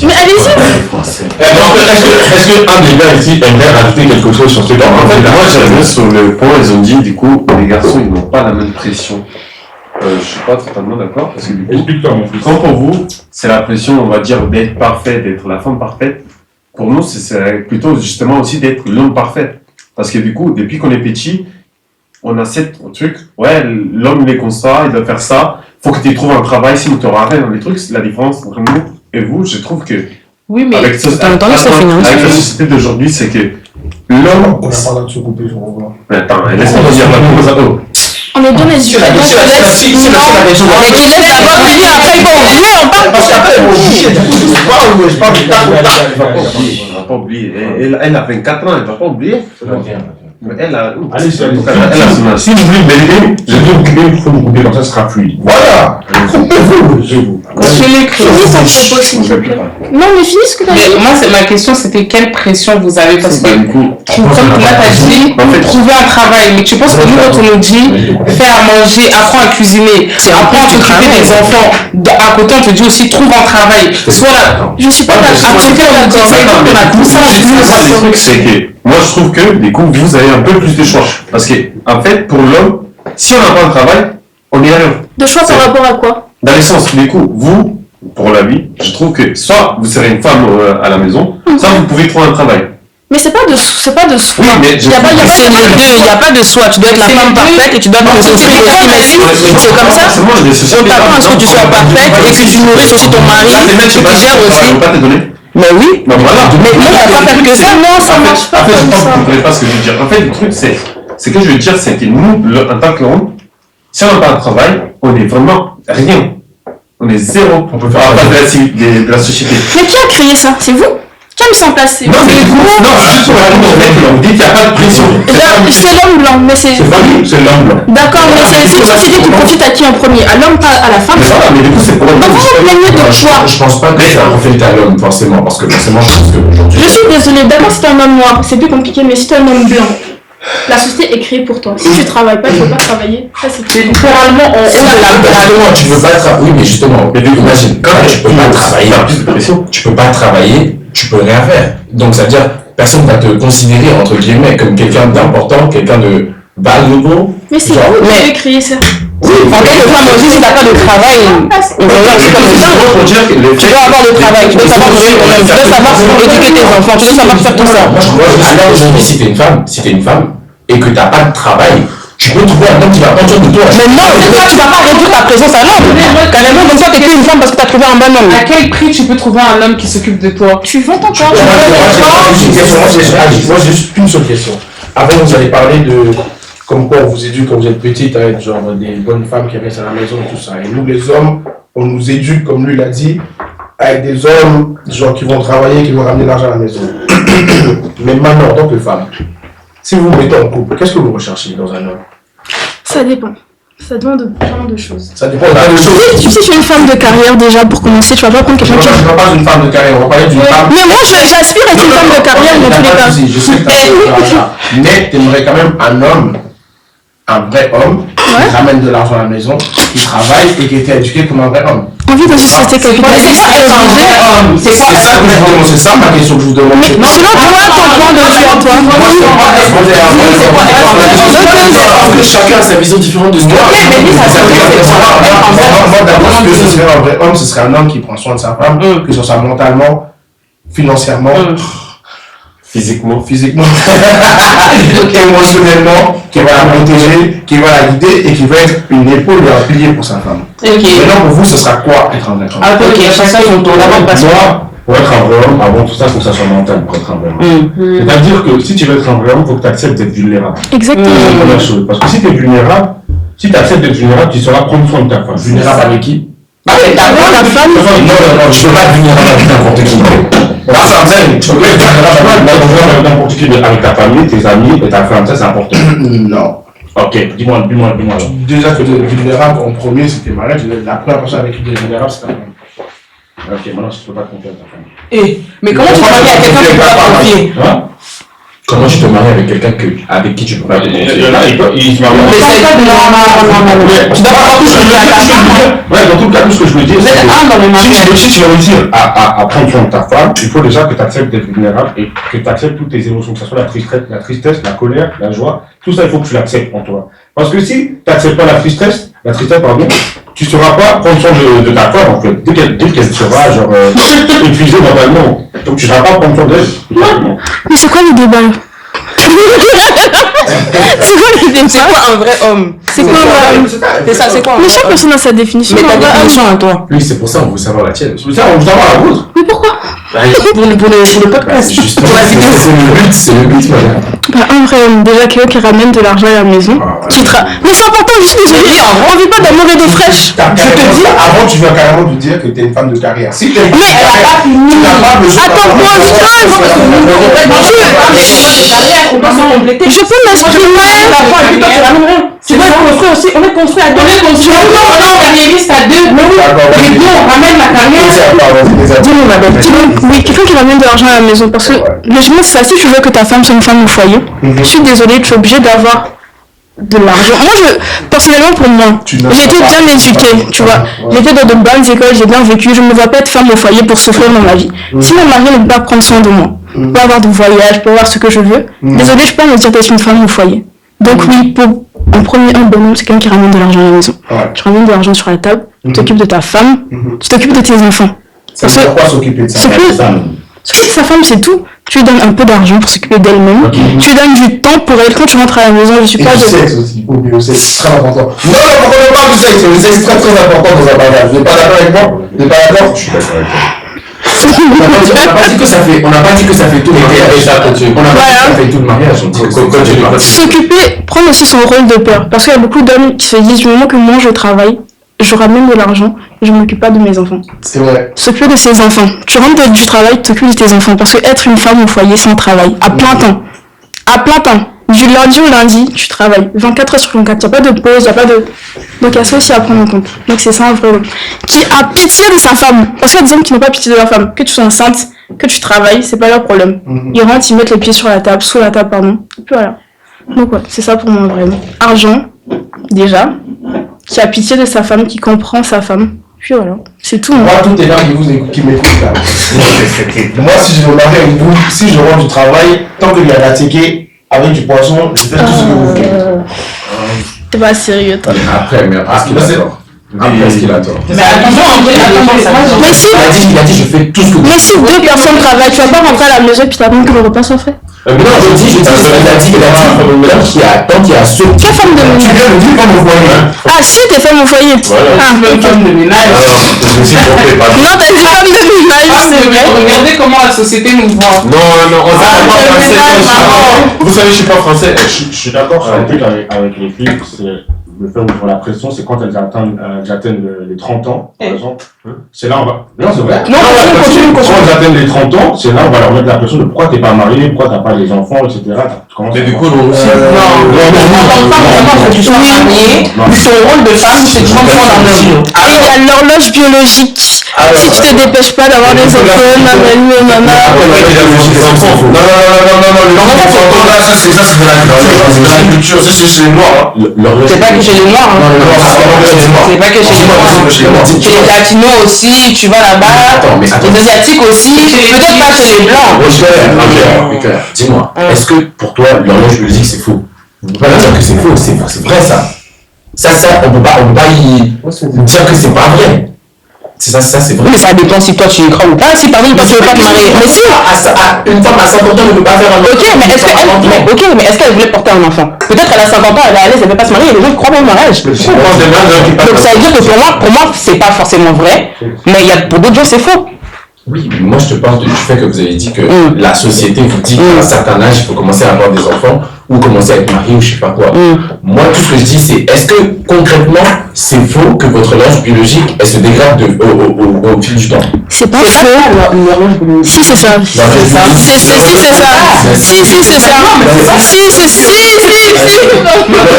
Mais allez-y. Est-ce qu'un des gars ici aimerait rajouter quelque chose sur ce point? En fait, moi j'avais sur le point, ils ont dit du coup, les garçons ils n'ont pas la même pression. Je suis pas totalement d'accord parce que du coup, Explique-toi mon fils. quand pour vous, c'est la pression, on va dire, d'être parfait, d'être la femme parfaite, pour nous, c'est plutôt justement aussi d'être l'homme parfait. Parce que du coup, depuis qu'on est petit, on a cette truc, ouais, l'homme il est comme ça, il doit faire ça, faut que tu trouves un travail, sinon tu auras rien dans les trucs. C'est la différence entre nous et vous, je trouve que. Oui, mais Avec, t'as entendu ça finance. avec la société d'aujourd'hui, c'est que l'homme. On n'a pas le de se couper, je revois. Mais attends, laisse-moi dire la conversation. On est bien éduqués. Donc, Si la question Avec les lettres, d'abord, je dis, après, ils vont oublier, on parle. parce qu'après, ils vont oublier, du coup, je parle du tac au tac. Elle va pas oublier. Elle a 24 ans, elle va pas oublier. Mais elle a. Allez, Elle a son âge. si vous voulez m'aider, je vais vous couper, il faut vous couper, comme ça ce sera fluide. Voilà. Coupez-vous. Finis ton propos, s'il te plaît. Non, mais finis ce que t'as dit. Mais moi, ma question, c'était quelle pression vous avez? Parce que, Du coup, comme là, t'as dit, trouver un travail. Mais tu penses que nous, quand on nous dit faire à manger, apprends à cuisiner, apprends à t'occuper des enfants, à côté, on te dit aussi trouve un travail. Soit là, Je suis pas d'accord. à côté, on te dit, on a tout ça, le truc, c'est que moi je trouve que du coup vous avez un peu plus de choix. Parce que en fait, pour l'homme, si on n'a pas de travail, on n'y arrive. De choix par rapport à quoi? Dans le sens, du coup, vous, pour la vie, je trouve que soit vous serez une femme à la maison, soit vous pouvez trouver un travail. Mais c'est pas de soi. Oui, mais Il y a pas C'est les deux, il n'y a pas de soi. Tu dois être la femme parfaite et tu dois te nourrir aussi. Imagine, c'est comme ça. On t'apprend à ce que tu sois parfaite et que tu nourrisses aussi ton mari, que tu gères aussi. pas te donner. Mais oui. Ben voilà. Mais non, t'as pas fait que ça. Non, ça marche pas En fait, comme je pense que ça. vous comprenez pas ce que je veux dire. En fait, le truc, c'est que je veux dire, c'est que nous, en tant qu'homme, si on n'a pas de travail, on est vraiment rien. On est zéro. On peut faire de la société. Mais qui a créé ça? C'est vous? Qui a mis ça en place? C'est Non, mais vous? non, juste pour répondre au fait qu'on dit qu'il n'y a pas de pression. C'est l'homme blanc, mais c'est. C'est pas lui, c'est l'homme blanc. D'accord, mais c'est une société qui profite à qui en premier? À l'homme, pas à la femme? Mais voilà, mais du coup, c'est pour Donc vous vous plaignez de quoi? Je pense pas que ça reflète à l'homme, forcément, parce que forcément, je pense qu'aujourd'hui. Je suis désolée, d'accord, si t'es un homme noir, c'est plus compliqué, mais si t'es un homme blanc, la société est créée pour toi. Si tu travailles pas, il faut pas travailler. Ça, c'est tout. littéralement en haut de la Justement, tu peux pas travailler. Oui, mais justement, imagine, quand tu peux pas travailler, tu peux pas travailler, tu peux rien faire. Donc, ça veut dire, personne va te considérer, entre guillemets, comme quelqu'un d'important, quelqu'un de valuable. Mais c'est Genre, vous qui mais- avez créé ça. En tant que femme aussi, si t'as pas de travail, on va voir, c'est comme ça. Tu dois avoir le travail, tu dois savoir nourrir ton homme, tu dois savoir éduquer tes enfants, tu dois savoir faire tout ça. Moi, je crois que alors aujourd'hui, si t'es une femme, et que t'as pas de travail, tu peux trouver un homme qui va prendre soin de toi. Mais non, toi, tu vas pas réduire ta présence à l'homme. Carrément, comme ça, t'es qu'une femme parce que t'as trouvé un bon homme. À quel prix tu peux trouver un homme qui s'occupe de toi? Tu vends ton corps. Moi, j'ai juste une seule question. Avant, vous avez parlé de comme quoi on vous éduque quand vous êtes petite à être genre des bonnes femmes qui restent à la maison et tout ça. Et nous, les hommes, on nous éduque, comme lui l'a dit, à être des hommes genre qui vont travailler, qui vont ramener l'argent à la maison. Mais maintenant, en tant que femme, si vous vous mettez en couple, qu'est-ce que vous recherchez dans un homme? Ça dépend. Ça demande de plein de choses. Ça dépend de plein de choses. Tu sais, tu es une femme de carrière déjà pour commencer, tu vas pas prendre quelqu'un qui. Je ne parle pas d'une femme de carrière, on va parler d'une femme. Mais moi, j'aspire à être une femme de carrière dans tous les cas. Je sais que t'as ça. Mais t'aimerais quand même un homme, un vrai homme, qui ramène de l'argent à la maison, qui travaille et qui était éduqué comme un vrai homme. On vit dans une société capitaliste. C'est ça ma question que je vous demande. Mais selon toi, ton point de vue à toi. Chacun a sa vision différente de ce Moi, d'abord, ce que ce serait un vrai homme, ce serait un homme qui prend soin de sa femme, que ce soit mentalement, financièrement, Physiquement. émotionnellement, qui va la protéger, qui va la guider et qui va être une épaule et un pilier pour sa femme. Maintenant, pour vous, ce sera quoi être un vrai homme? Ok, chacun son tour. D'abord, parce que Moi, pour être un vrai homme, avant tout ça, il faut que ça soit mental pour être un vrai homme. C'est-à-dire que si tu veux être un vrai homme, il faut que tu acceptes d'être vulnérable. Exactement. C'est la première chose. Parce que si tu es vulnérable, si tu acceptes d'être vulnérable, tu sauras prendre soin de ta femme. Vulnérable avec qui? Avec ta femme. Non, je peux pas être vulnérable avec n'importe qui. Tu peux pas être vulnérable avec N'importe qui avec ta famille, tes amis et ta femme, ça c'est important. Non. Ok, dis-moi alors. Déjà que le vulnérable en premier, c'était malade. La première personne avec qui tu es vulnérable, c'est ta femme. Ok, maintenant je peux pas te confier à ta famille. Mais comment tu te maries à quelqu'un qui peut pas te confier? Hein? Comment tu te maries avec quelqu'un avec qui tu peux pas te Il confier? y en a, ils se marient. Mais c'est pas de Tu dois pas tout ce que je veux dire. Ouais, dans tout le cas, tout ce que je veux dire, Vous êtes un dans le mariage. si tu veux réussir à prendre soin de ta femme, il faut déjà que tu acceptes d'être vulnérable et que tu acceptes toutes tes émotions, que ce soit la tristesse, la colère, la joie. Tout ça, il faut que tu l'acceptes en toi. Parce que si tu n'acceptes pas la tristesse, pardon, tu ne sauras pas prendre soin de ta femme, en fait. Dès qu'elle sera, genre, épuisée mentalement. Donc, tu ne sauras pas prendre soin d'elle. Mais c'est quoi le débat là? C'est quoi le débat? C'est quoi un vrai homme? C'est quoi C'est ça, c'est quoi un Mais vrai chaque homme? personne a sa définition. Mais ta définition à toi. Oui, c'est pour ça on veut savoir la tienne. Ça, on veut savoir la vôtre. Mais pourquoi? Pour le podcast. Justement, Pour la vidéo. c'est le but, madame. Bah, un vrai homme, déjà quelqu'un qui ramène de l'argent à la maison. Mais c'est important, je suis désolée. On vit pas d'amour et d'eau fraîche. Je te dis, avant, tu viens carrément de dire que t'es une femme de carrière. Si t'es une femme de carrière, tu n'as pas besoin Attends-moi, je peux m'exprimer. Tu vois, construit aussi, on est construit à deux. On est carriériste à deux. Les deux, on ramène la carrière. Dis-moi, ma belle. Oui, quelqu'un qui ramène de l'argent à la maison. Parce que, logiquement, c'est ça. Si tu veux que ta femme soit une femme au foyer, je suis désolée, tu es obligé d'avoir de l'argent. Moi, personnellement, pour moi, j'ai été bien éduquée, tu vois. J'étais dans de bonnes écoles, j'ai bien vécu. Je ne me vois pas être femme au foyer pour souffrir dans ma vie. Si mon mari ne peut pas prendre soin de moi, je peux avoir de voyage, je peux avoir ce que je veux, désolée, je peux pas me dire d'être une femme au foyer. Donc, oui, un bonhomme, c'est quelqu'un qui ramène de l'argent à la maison. Tu ramènes de l'argent sur la table, tu t'occupes de ta femme, tu t'occupes de tes enfants. Ça veut dire quoi s'occuper de sa femme? S'occuper de sa femme, c'est tout. Tu lui donnes un peu d'argent pour s'occuper d'elle-même. Tu lui donnes du temps pour elle. Quand tu rentres à la maison, je suis Et pas du sexe aussi, au sexe, très important. Non, pourquoi on parle du sexe? Le sexe est très très important dans un mariage. Vous n'êtes pas d'accord avec moi? Vous n'êtes pas d'accord? Je suis d'accord avec toi. On n'a pas dit que ça fait tout le mariage. On n'a pas dit que ça fait tout le mariage. On dit que s'occuper, prendre aussi son rôle de père. Parce qu'il y a beaucoup d'hommes qui se disent, du moment que moi je travaille, je ramène de l'argent, je ne m'occupe pas de mes enfants. C'est vrai. S'occuper de ses enfants. Tu rentres du travail, tu t'occupes de tes enfants. Parce que être une femme au foyer, c'est un travail. À plein temps. À plein temps. Du lundi au lundi, tu travailles. 24 heures sur 24. Il n'y a pas de pause, il n'y a pas de... Donc il y a ça aussi à prendre en compte. Donc c'est ça un vrai homme. Qui a pitié de sa femme. Parce qu'il y a des hommes qui n'ont pas pitié de leur femme. Que tu sois enceinte, que tu travailles, c'est pas leur problème. Ils rentrent, ils mettent les pieds sur la table, sous la table, pardon. Et puis voilà. Donc ouais, c'est ça pour moi vraiment. Argent, déjà. Qui a pitié de sa femme, qui comprend sa femme. Puis voilà, c'est tout. Moi, toutes les femmes qui m'écoutent là. Moi, si je me marie avec vous, si je rentre du travail, tant qu'il y a la ticket avec du poisson, je fais tout ce que vous voulez. T'es pas sérieux, toi. Après, mais est-ce qu'il a tort? Est-ce qu'il a tort? Mais attends, Mais si, Il a dit, je fais tout ce que vous mais si deux personnes travaillent, tu vas pas rentrer à la maison et puis t'attends que le repas soit fait. Mais non, je dis, tant qu'il y a ceux Quelle femme de tu ménage? viens de dire comme au foyer. Ah si, t'es femme au foyer. Voilà. Ah. même femme de ménage. Je me suis trompé, pardon. Non, t'as dit femme de ménage, c'est vrai. Regardez comment la société nous voit. Non, on s'appelle pas français. Vous savez, je suis pas français. Je suis d'accord sur un truc avec les filles, c'est le fait où ils font la pression, c'est quand elles atteignent les 30 ans, par exemple. C'est là on va. Non, c'est vrai. Non, continue. Quand elles atteignent les 30 ans, c'est là on va leur mettre la pression de pourquoi t'es pas marié, pourquoi t'as pas les enfants, etc. Mais du coup, nous aussi. Non, que tu sois marié, ton rôle de femme, c'est de transformer en homme. Et il y a l'horloge biologique. Si tu te dépêches pas d'avoir des enfants, Non, ça c'est de la culture, ça c'est chez les noirs. C'est pas que chez les noirs. C'est pas que chez les noirs. Chez les latinos aussi, tu vas là-bas. Les asiatiques aussi, peut-être pas chez les blancs. Claire, dis-moi, est-ce que pour toi l'horloge biologique c'est faux? On peut pas dire que c'est faux, c'est vrai ça. Ça, on peut pas dire que c'est pas vrai. Ça c'est vrai. Mais ça dépend si toi tu y crois ou pas. Si par exemple toi tu veux pas te marier. Mais si une femme à 50 ans ne peut pas faire un enfant. Ok, mais est-ce qu'elle voulait porter un enfant? Peut-être elle a 50 ans, elle est à l'aise, elle veut pas se marier, il y a des gens qui croient pas au mariage. Donc ça veut dire que pour moi c'est pas forcément vrai, mais pour d'autres gens c'est faux. Oui, mais moi je te parle du fait que vous avez dit que la société vous dit qu'à un certain âge il faut commencer à avoir des enfants ou commencer à être marié ou je sais pas quoi. Moi tout ce que je dis c'est est-ce que concrètement c'est faux que votre horloge biologique elle se dégrade au fil du temps? C'est pas faux. Si c'est ça. Si c'est ça. Ce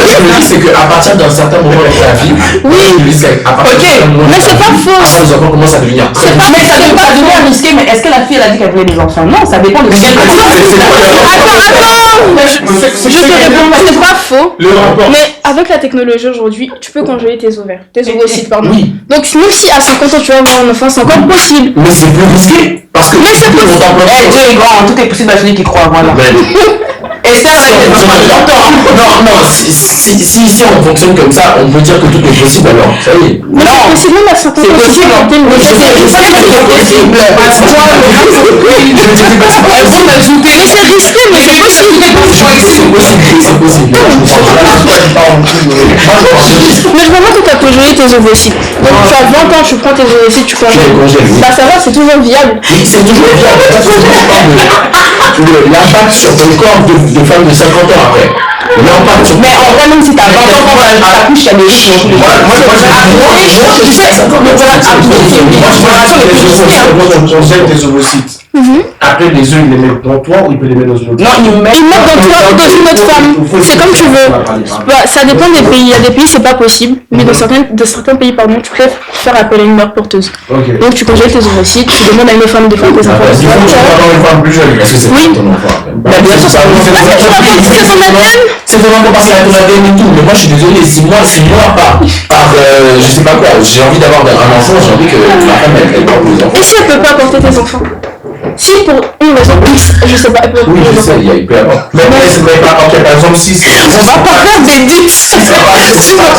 que je me dis c'est qu'à partir d'un certain moment de la vie, Oui. je dis qu'à partir Ok, mais c'est pas faux. Après, les enfants commencent à devenir très C'est pas, mais ça devient risqué, mais est-ce que la fille elle a dit qu'elle voulait des enfants? Non, ça dépend de quel. Je te réponds, c'est pas faux. Le rapport. Mais avec la technologie aujourd'hui, tu peux congeler tes ovaires. Tes ovocytes, pardon. Oui. Donc même si à 50 ans tu vas avoir un enfant, c'est encore possible. Mais c'est plus risqué parce que. Mais c'est possible. Eh, Dieu est grand, tout est possible à celui qui croit, voilà. Et ça, Non, si on fonctionne comme ça, on peut dire que tout est possible alors, ça y est. Mais c'est possible même à 50 ans. c'est possible. Mais c'est risqué, mais c'est possible. C'est possible. Mais je vois que tu as congelé tes ovocytes. Donc tu as 20 ans, tu prends tes ovocytes, tu congèles. Bah ça va, c'est toujours viable. Oui, c'est toujours l'impact sur ton corps de femme de 50 ans après. L'impact sur. Mais en vrai, même si t'as 20 ans, quand t'accouches, il y a des risques. On gèle tes ovocytes. Après, les œufs, il les met dans toi ou il peut les mettre dans une autre Non, Ils mettent dans toi ou dans une autre femme. C'est comme tu veux. Bah, ça dépend des pays. Il y a des pays, c'est pas possible. Mais dans certains pays, pardon, tu peux faire appel à une mère porteuse. Ok. Donc tu congèles tes ovocytes, tu demandes à une femme de faire tes enfants. Il faut que tu avoir une femme plus jeune. Parce que c'est Oui. ton enfant. Bien sûr, ça C'est vraiment parce qu'elle a ton ADN et tout, mais moi je suis désolé, si moi par je sais pas quoi, j'ai envie d'avoir un enfant, j'ai envie que ma femme elle porte les enfants. Et si elle peut pas porter tes enfants? Si pour une raison X, je sais pas, elle peut Oui, je sais, il peut y avoir. Mais par exemple, si c'est. On va pas faire des dits. Merci de porter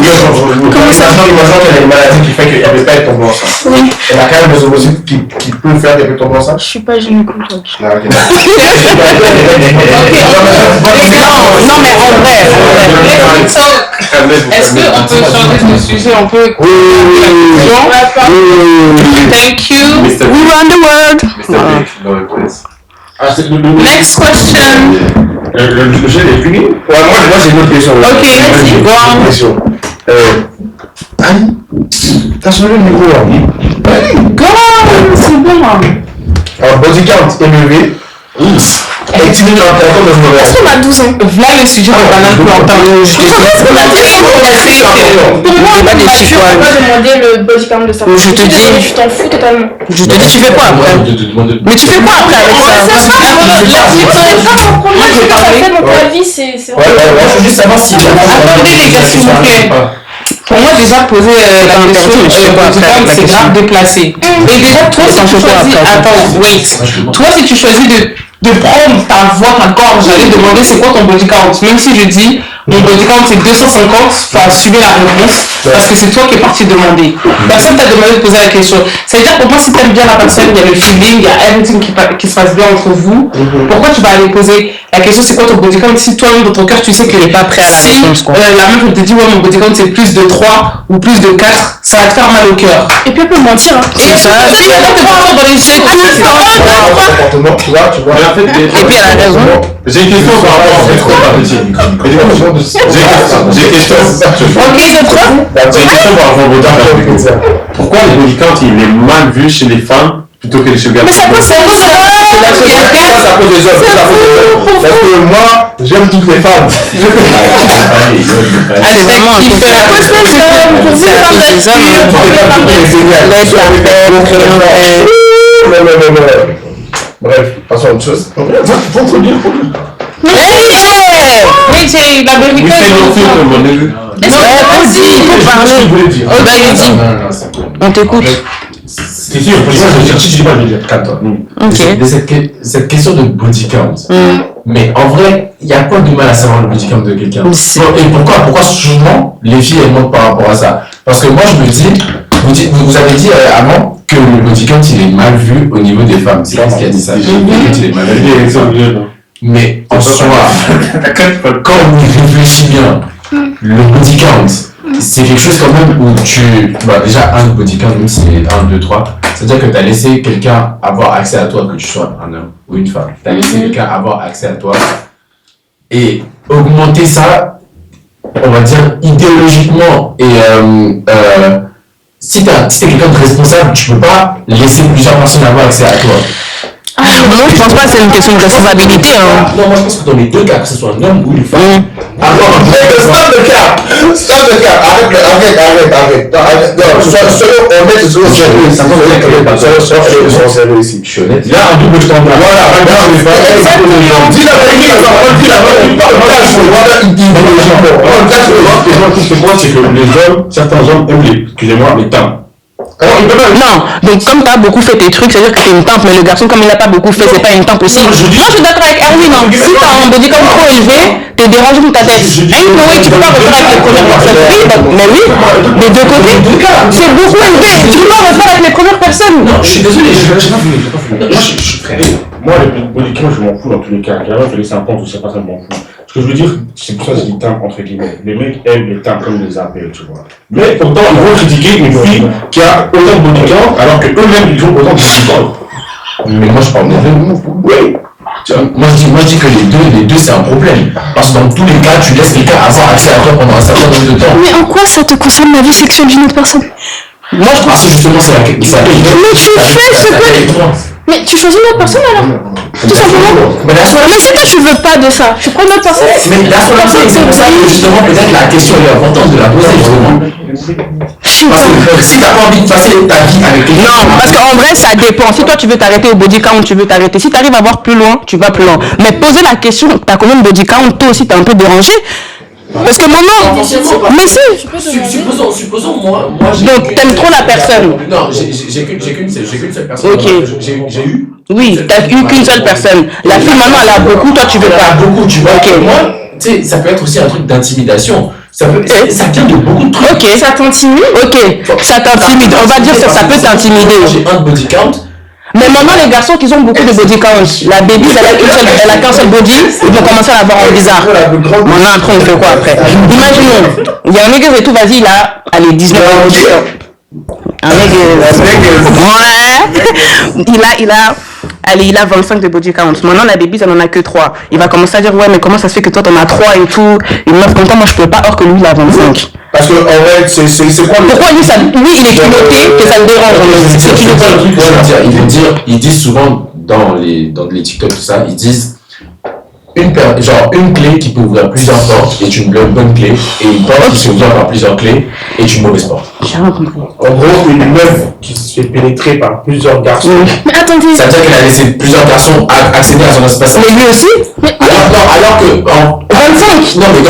les enfants. Comment ça? Imaginons qu'elle a une maladie qui fait qu'elle ne peut pas être tombée enceinte. Oui. Elle a quand même des ovocytes qui peuvent faire qu'elle peut tomber enceinte. Je suis pas gynécologue. Ah, ok. Non, mais en vrai. Est-ce qu'on peut changer de sujet? On peut. Thank you. Mr. We run the world. Mr. Big, no place. Ah, c'est le Next question. Le jeu est fini? Ouais, moi j'ai une autre question. Ok, vas-y, go on. Une question. Annie, t'as changé le micro là? Go on, c'est bon. Alors, body count élevé. Et tu mets dans téléphone dans une Est-ce qu'on a 12 ans? Voilà le sujet de Banane Plantain. Pour moi, Pas des tu chiffres, peux pas demander le body count de ça. Je te dis. Tu t'en fous totalement. Je te dis, tu fais quoi après? Mais tu fais quoi après avec ça? Moi, je pas fait dans ta vie, c'est. Ouais, je veux juste savoir si. Attendez les gars, s'il vous plaît. Pour moi, déjà, poser la question c'est grave déplacé. Et déjà, toi, si tu choisis... Attends, wait. Toi, si tu choisis de prendre ta voix, ta gorge, j'allais demander c'est quoi ton body count. Même si je dis mon body count c'est 250, faut assumer la réponse parce que c'est toi qui es parti demander. Personne t'a demandé de poser la question. Ça veut dire pour moi, si t'aimes bien la personne, il y a le feeling, il y a everything qui se passe bien entre vous. Pourquoi tu vas aller poser la question c'est quoi ton body count si toi-même dans ton cœur tu sais que pas prêt à la réponse, quoi. la meuf elle te dit ouais mon body count c'est plus de 3 ou plus de 4, ça va te faire mal au cœur. Et puis, elle peut mentir. Et ça, tu vas te prendre dans les yeux tout le temps. Comportement, tu vois. Mais en fait, Et puis elle a raison. j'ai une question par rapport à J'ai une question. Ok, je prends. J'ai une question par rapport au body count. Pourquoi le body count il est mal vu chez les femmes plutôt que chez les garçons? Mais ça peut C'est la cause des hommes. Parce que moi, j'aime toutes les femmes. C'est vraiment un Bref, passons à autre chose. Faut bien. Oui, c'est la vérité. We say no filter, mon nigga. Vas-y, il faut parler. Oh, vas-y, on t'écoute. C'est sûr, si tu dis pas, je vais dire 4 Ok. Cette question de body count. Mais en vrai, il y a quoi de mal à savoir le body count de quelqu'un? Et pourquoi souvent les filles elles mentent par rapport à ça? Parce que moi je me dis, vous avez dit avant que le body count il est mal vu au niveau des femmes. C'est qui a dit ça? Le body count il est mal vu. Mais en soi, quand on y réfléchit bien, le body count, c'est quelque chose quand même où déjà un body count, même si c'est 1, 2, 3, c'est-à-dire que tu as laissé quelqu'un avoir accès à toi, que tu sois un homme ou une femme. Tu as laissé quelqu'un avoir accès à toi et augmenter ça, on va dire, idéologiquement. Et si t'es quelqu'un de responsable, tu peux pas laisser plusieurs personnes avoir accès à toi. Non, je pense pas que c'est une question de responsabilité. Hein. Non, moi je pense que dans les deux cas, que ce soit un homme ou une femme, avoir un vrai stop de cas. Arrête. Non, selon honnête, selon sérieux ici. Il y a un double standard. Voilà, dis la vérité, c'est que certains hommes aiment les temps. Non, donc comme t'as beaucoup fait tes trucs, c'est-à-dire que t'es une tempe, mais le garçon, comme il n'a pas beaucoup fait, c'est pas une tempe aussi. Moi, je suis d'accord avec Erwin, non. Si t'as un body count trop élevé, t'es dérangé dans ta tête. Anyway, tu peux pas refaire avec les premières personnes. Mais oui, des deux côtés, c'est beaucoup élevé. Tu peux pas refaire avec les premières personnes. Non, je suis désolé, j'ai pas voulu. Moi, je suis très. Moi, le body count, je m'en fous dans tous les cas. La meuf, elle est 50 ou c'est pas ça, je m'en fous. Ce que je veux dire, c'est pour ça que je dis temp entre guillemets. Les mecs aiment les temps comme les appels, tu vois. Mais pourtant, ils vont critiquer une fille qui a autant de body count alors qu'eux-mêmes, ils ont autant de body count. Mais moi je parle des deux. Oui. Moi je dis que les deux c'est un problème. Parce que dans tous les cas, tu laisses quelqu'un avoir accès à toi pendant un certain nombre de temps. Mais en quoi ça te concerne la vie sexuelle d'une autre personne? Moi je pense que justement c'est la question. Mais tu fais ce que... Mais tu choisis une autre personne alors? Tout simplement. Mais si toi tu veux pas de ça, tu prends une autre personne. Mais la solution c'est pour ça que justement peut-être la question est importante de la poser justement. Parce que si t'as pas envie de passer ta vie avec quelqu'un. Non, parce qu'en vrai, ça dépend. Si toi, tu veux t'arrêter au body count, tu veux t'arrêter. Si tu arrives à voir plus loin, tu vas plus loin. Mais poser la question, t'as combien de body count? Toi aussi, t'es un peu dérangé. Parce que maintenant, mais si. Supposons moi donc, t'aimes trop la personne. Non, j'ai qu'une seule personne. Ok. J'ai eu. Oui, t'as eu qu'une seule personne. La fille, maintenant, elle a beaucoup, toi, tu veux pas. Elle a beaucoup, tu vois. Ok. Moi, tu sais, ça peut être aussi un truc d'intimidation. Ça vient de beaucoup de trucs. Ok. Ça t'intimide? Ok. Ça t'intimide. On va dire que ça peut t'intimider. J'ai un body count. Mais maintenant, les garçons qui ont beaucoup de body count, la baby, elle a qu'un seul body, ils vont commencer à l'avoir en bizarre. Maintenant, après, on fait quoi après? Imaginons, il y a un nègre et tout, vas-y, il a, allez, 19 body count. Un nègre, ouais. Il a 25 de body count. Maintenant, la baby, ça n'en a que 3. Il va commencer à dire, ouais, mais comment ça se fait que toi, t'en as 3 et tout? Une meuf comme toi, moi, je peux pas, or que lui, il a 25. Parce que, en vrai, c'est quoi le... Pourquoi lui, il est culotté, que ça le dérange? C'est culotté. Ils disent souvent dans les TikTok, tout ça, ils disent une clé qui peut ouvrir plusieurs portes est une bonne clé, et une porte qui se ouvre par plusieurs clés est une mauvaise porte. J'ai rien compris. En gros, une meuf qui se fait pénétrer par plusieurs garçons. Mais attendez. Ça veut dire qu'elle a laissé plusieurs garçons accéder à son espace. Mais lui aussi? Alors que... 25? Non, mais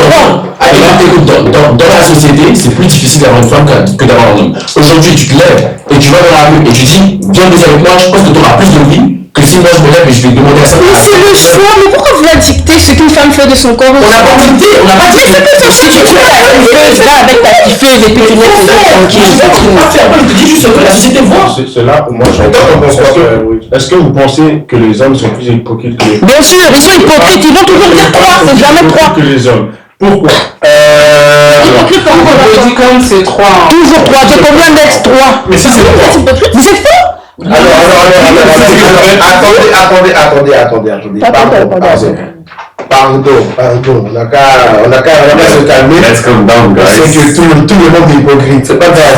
dans la société, c'est plus difficile d'avoir une femme que d'avoir un homme. Aujourd'hui, tu te lèves et tu vas dans la rue et tu dis, viens baiser avec moi, je pense que tu auras plus de vie que si moi je me lève et je vais demander à ça. Mais c'est le choix, mais pourquoi vous la dictez ce qu'une femme fait de son corps? On n'a pas dicté, on n'a pas dit. Si tu vas avec ta kiffeuse et puis tu laisses les autres tranquilles. Moi je te dis juste que la société voit. C'est là où moi j'entends. Est-ce que vous pensez que les hommes sont plus hypocrites que les femmes? Bien sûr, ils sont hypocrites, ils vont toujours dire 3, c'est jamais 3. Que les hommes. Pourquoi? Hypocrite comme quoi? Body count, c'est 3. Toujours 3, tu combien d'ex 3? Mais ça, c'est hypocrite. Vous êtes faux? Attendez. Pardon. On a qu'à se calmer. Let's calm down, guys. C'est que tout le monde est hypocrite. C'est pas grave.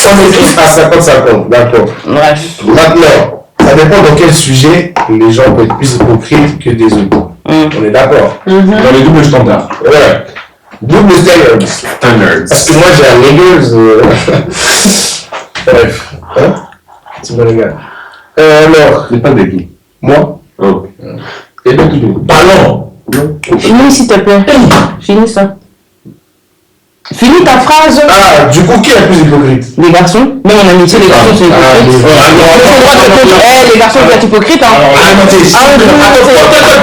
On est tous à 50-50. D'accord. Bref. Maintenant, ça dépend dans quel sujet les gens peuvent être plus hypocrites que des autres. On est d'accord. dans les doubles standards. Ouais. Double standards. Parce que moi j'ai un niggas. Bref. Hein? Tu me regardes. Alors. C'est pas des qui. Moi? Oh. Et donc, parlons. Finis s'il te plaît. Finis ça. Finis ta phrase. Ah, du coup, qui est le plus hypocrite? Les garçons. Même en amitié, les garçons sont hypocrites. Les garçons vont être hypocrites. Ils sont hypocrites.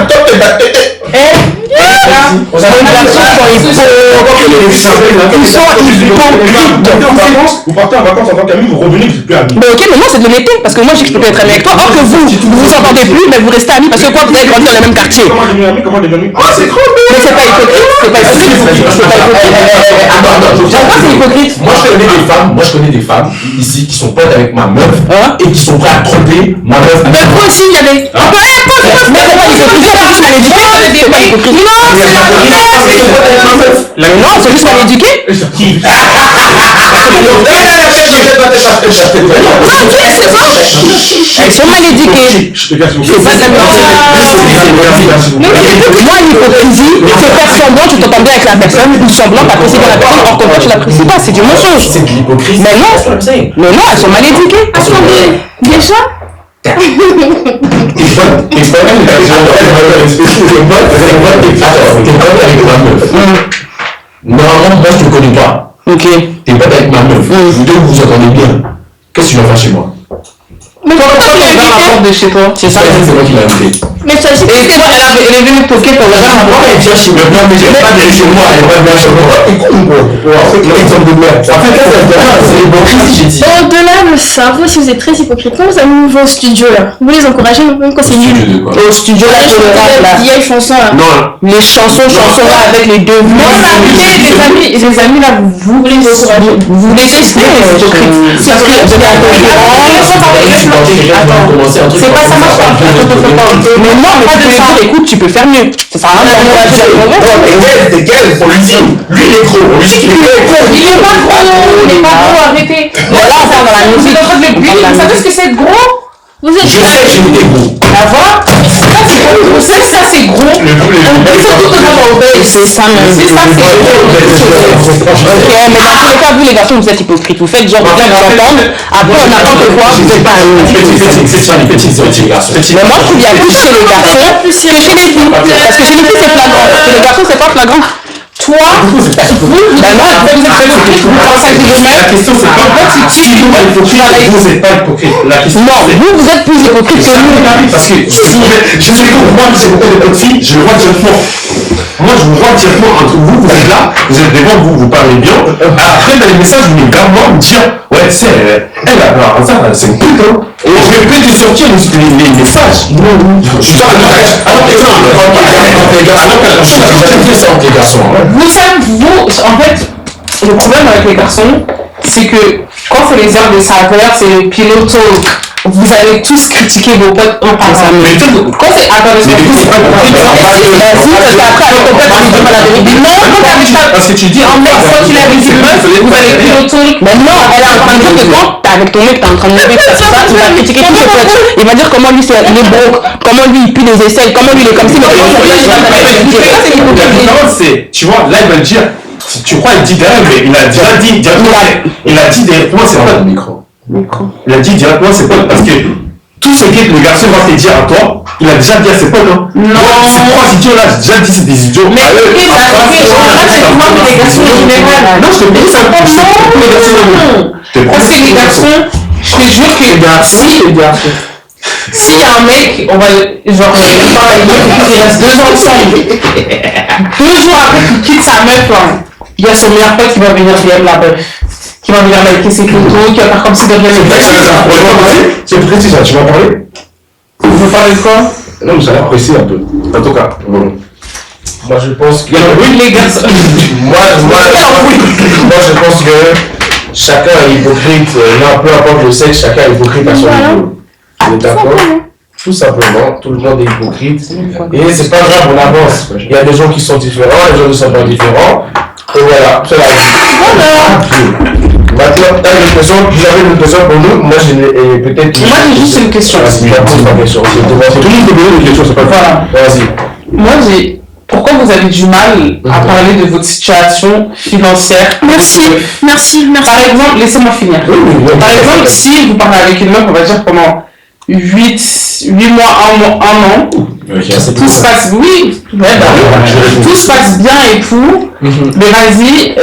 Vous partez en vacances en tant qu'amis, vous revenez, vous n'êtes plus amis. Mais ok, mais moi c'est de l'honnêteté parce que moi je sais que je peux être ami avec toi. Or que vous vous entendez plus, mais vous restez amis parce que quoi, vous avez grandi dans le même quartier. Comment on devient amis? Comment on devient amis? Ah, c'est trop bien! Mais c'est pas hypocrite, c'est pas hypocrite. Pourquoi c'est hypocrite? Moi je connais des femmes ici qui sont potes avec ma meuf et qui sont prêts à tromper ma meuf. Mais moi aussi il y avait. Mais comment hypocrite? C'est juste mal éduqué. C'est pas hypocrite. Non, c'est juste mal éduqué. C'est mal éduqué. C'est pas de la moi, l'hypocrisie, c'est faire semblant, tu t'entends bien avec la personne, ou semblant d'apprécier bien la personne, or que toi tu l'apprécies pas, c'est du mensonge. C'est de l'hypocrisie. Mais non, elles sont mal éduquées. Attendez, déjà Normalement, moi je te connais pas. Ok. T'es pote avec ma meuf. Vous deux vous entendez bien. Qu'est-ce que tu vas faire chez moi? Mais pourquoi tu l'as ouvert la porte de chez toi? C'est ça. C'est moi qui l'ai invité. Mais ça, c'est Et toi, elle est venue toquer pour ouvrir la porte. Elle vient chez moi. Non, mais je vais pas venir chez moi. Elle va venir chez moi. Exemple de merde. En fait, c'est l'hypocrisie, j'ai dit. au-delà de ça, vous aussi vous êtes très hypocrite. Quand vous avez vos studios là, vous les encouragez même quand c'est nul. Au studio là, Les vieilles chansons là. Non, les chansons là avec les deux voix. Non, la vérité, les amis là, vous voulez les encourager. Vous les testez, les hypocrites. C'est parce que vous C'est pas ça, marche pas. mais non, mais tu peux lui dire, écoute, tu peux faire mieux. Ça sert à rien d'encourager la mauvaise. Non, mais ouais, c'est quel? On lui dit. Lui, il est gros. On lui dit qu'il est gros. Il est pas gros, arrêtez. Voilà, on parle dans la musique. Vous êtes en train de le bully, vous savez ce que c'est gros? Vous êtes Je sais que j'ai été gros. La voix, ça c'est gros. Vous savez que ça c'est gros. C'est ça, même. C'est ça, c'est gros. Ok, mais dans tous les cas, vous les garçons, vous êtes hypocrites. Vous faites genre bien vous entendre. Après, on n'importe quoi, vous êtes pas amis. Mais moi, je trouve qu'il y a plus chez les garçons que chez les filles. Parce que chez les filles, c'est flagrant. Chez les garçons, c'est pas flagrant. Toi, vous êtes hypocrite, vous pensez que vous La question c'est pas si vous êtes hypocrite, vous n'êtes pas hypocrite. La question non, vous êtes plus hypocrite que nous. parce que je sais que moi j'ai beaucoup de petites filles, je le vois directement. Moi je vous vois directement entre vous, vous êtes là, vous êtes devant vous, vous parlez bien. Après dans les messages, vous me gardez me dire ouais tu sais, elle a ça, c'est une pute hein. Et je vais peut-être sortir les messages. Je suis dans les garçons. Vous savez, vous, en fait, le problème avec les garçons, c'est que quand c'est les heures de saveur, c'est le pillow talk. Vous allez tous critiquer vos potes un par un. Quand c'est attendez, parce que tu dis en mec, quand tu l'as vu une meuf, vous allez pillow talk. Mais non, elle est en train de dire que quand t'es avec ton mec, t'es en train de lever ça, il va critiquer tous ses potes. Il va dire comment lui il est broke, comment lui il pue des aisselles, comment lui il est comme si, mais c'est, tu vois, là il va dire, tu crois il dit derrière, mais il a déjà dit directement, il a dit directement c'est pas le micro. Il a dit directement c'est pas parce que tout ce que le garçon va te dire à toi, il a déjà dit à ses potes. Non. Ces trois idiots là, j'ai déjà dit c'est des idiots. Mais c'est moi que les garçons en général. Non, je te dis ça pas Parce que les garçons, je te jure que s'il y a un mec, on va genre il reste 2 ans ensemble. 2 jours après qu'il quitte sa meuf là, il y a son meilleur pote qui va venir DM la meuf. Qui va venir liker ses photos, qui va faire comme si de rien n'était. C'est précis ça, tu vas parler? Vous veux parler de quoi? Non, mais ça a l'air précis un peu. En tout cas, bon. Moi je pense que. Oui, les garçons. Moi je pense que chacun est hypocrite, non, peu importe le sexe, chacun est hypocrite à son niveau. Vous êtes d'accord? Tout simplement, tout le monde est hypocrite. Et c'est pas grave, on avance. Il y a des gens qui sont différents, les gens ne sont pas différents. Et voilà, cela dit. Maintenant, t'as une question, j'avais une question pour nous. Moi j'ai peut-être. Moi j'ai juste une question. Vas-y, pose ma question. Tout le monde peut poser des questions, c'est pas grave. Vas-y. Moi j'ai. Pourquoi vous avez du mal à parler de votre situation financière? Merci. Par exemple, laissez-moi finir. Par exemple, si vous parlez avec une meuf, on va dire pendant 8 mois, 1 an, tout se passe, tout se passe bien et tout, mais vas-y,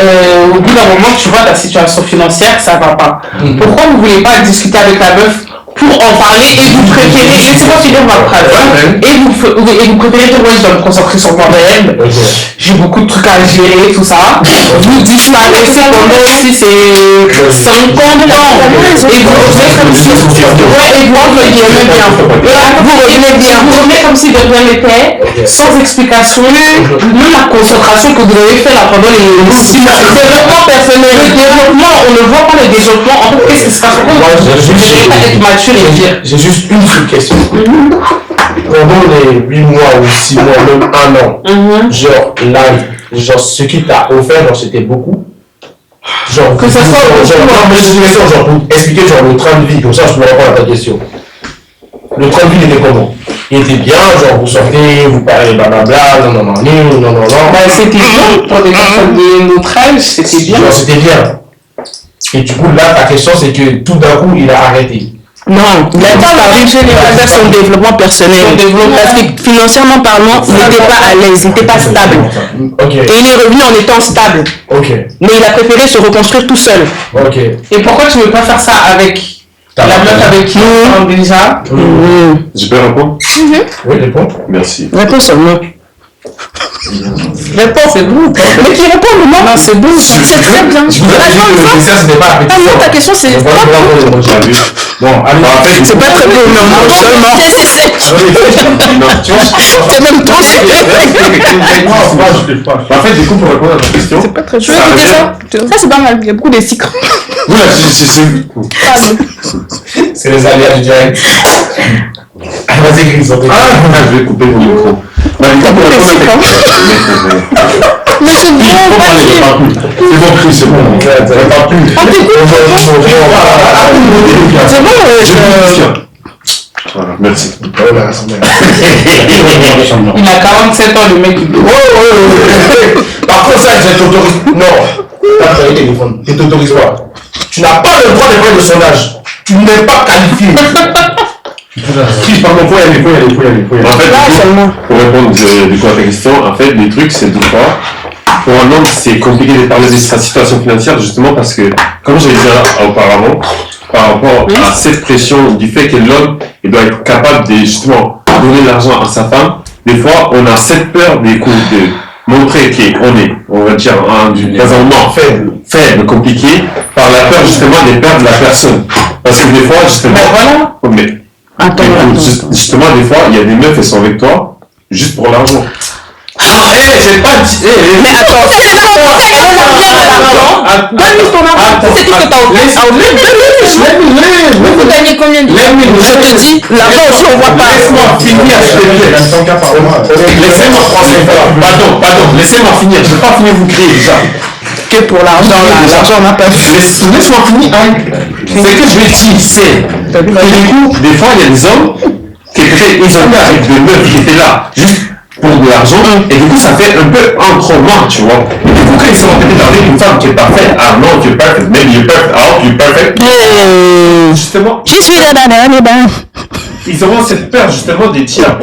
au bout d'un moment, tu vois ta situation financière, ça va pas. Pourquoi vous voulez pas discuter avec la meuf pour en parler et vous préférez, laissez-moi finir ma phrase, et vous préférez dire ouais je dois me concentrer sur moi-même, j'ai beaucoup de trucs à gérer, tout ça, vous disparaissez pendant si c'est 5 ans de temps, et vous revenez comme si, et vous revenez comme si de rien n'était, sans explication, même la concentration que vous avez fait là pendant les 6 mois, développement personnel, le développement, on ne voit pas le développement, en fait qu'est-ce qui se passe, vous ne devez pas être mature. J'ai juste une seule question. Pendant les 8 mois ou 6 mois, même 1 an, genre ce qui t'a offert, genre c'était beaucoup. Genre que ça soit genre pour expliquer genre le train de vie, comme ça je peux répondre à ta question. Le train de vie était comment? Il était bien, genre vous sortez, vous parlez blablabla, non. Bah, c'était bien, pour des personnes de notre âge, c'était bien. Genre, c'était bien. Et du coup, là, ta question, c'est que tout d'un coup, il a arrêté. Non, il a disparu vers son développement personnel. Parce que financièrement parlant, il n'était pas à l'aise, il n'était pas stable. Ok. Et il est revenu en étant stable. Ok. Mais il a préféré se reconstruire tout seul. Ok. Et pourquoi tu ne veux pas faire ça avec la meuf avec qui on parle déjà? Je peux répondre? Oui, réponds. Merci. Réponds seulement. Réponds, c'est bon. Mais qui répond, non, c'est bon. C'est très bien. Je vous ai dit que le dessert, c'était pas appétissant. Ah non, ta question, c'est pas Bon, allez, En fait, c'est pas très bon, non, seulement. C'est même trop En fait, du coup, pour répondre à ta question, c'est pas très chaud. Tu veux goûter ça? Ça, c'est pas mal. Il y a beaucoup de sucre. oui, Pardon. c'est les aléas du direct. Vas-y, Gris, on je vais couper mon micro. Bah, du coup, pour répondre à ta question, Mais c'est bon, c'est bon, C'est pas plus. C'est bon, Voilà, merci. Il a 47 ans, le mec. Par contre, ça, je t'autorise. Non. T'as pris le téléphone. Tu t'autorises pas. Tu n'as pas le droit de parler de son âge. Tu n'es pas qualifié. Pardon, faut y aller. En fait, du coup, pour répondre du coup à ta question, en fait, les trucs, c'est des fois, pour un homme, c'est compliqué de parler de sa situation financière, justement parce que, comme je l'ai dit auparavant, par rapport à cette pression du fait que l'homme, il doit être capable de, justement, donner l'argent à sa femme, des fois, on a cette peur des coups de montrer qu'on est, on va dire, dans un moment faible, compliqué, par la peur, justement, de perdre la personne. Parce que des fois, justement, justement, des fois, il y a des meufs, elles sont avec toi, juste pour l'argent. J'ai pas dit. Mais attends, donne-lui ton argent. C'est tout ce que t'as offert. Vous gagnez combien de Je te dis, l'argent aussi, on voit pas. Laisse-moi finir, s'il te plaît. Laissez-moi finir. Je ne vais pas finir vous crier déjà. Que pour l'argent, l'argent n'a pas fait. Laisse-moi finir. C'est que je vais dire, c'est que du coup, des fois, il y a des hommes qui étaient, ils ont avec des meufs qui étaient là, juste pour de l'argent, et du coup, ça fait un peu encroment, tu vois. Et du coup, quand ils sont peut-être avec une femme qui est parfaite, ah non, tu es perfect, maybe you're perfect, I hope you're perfect. Justement. Je suis là, Ils auront cette peur justement de dire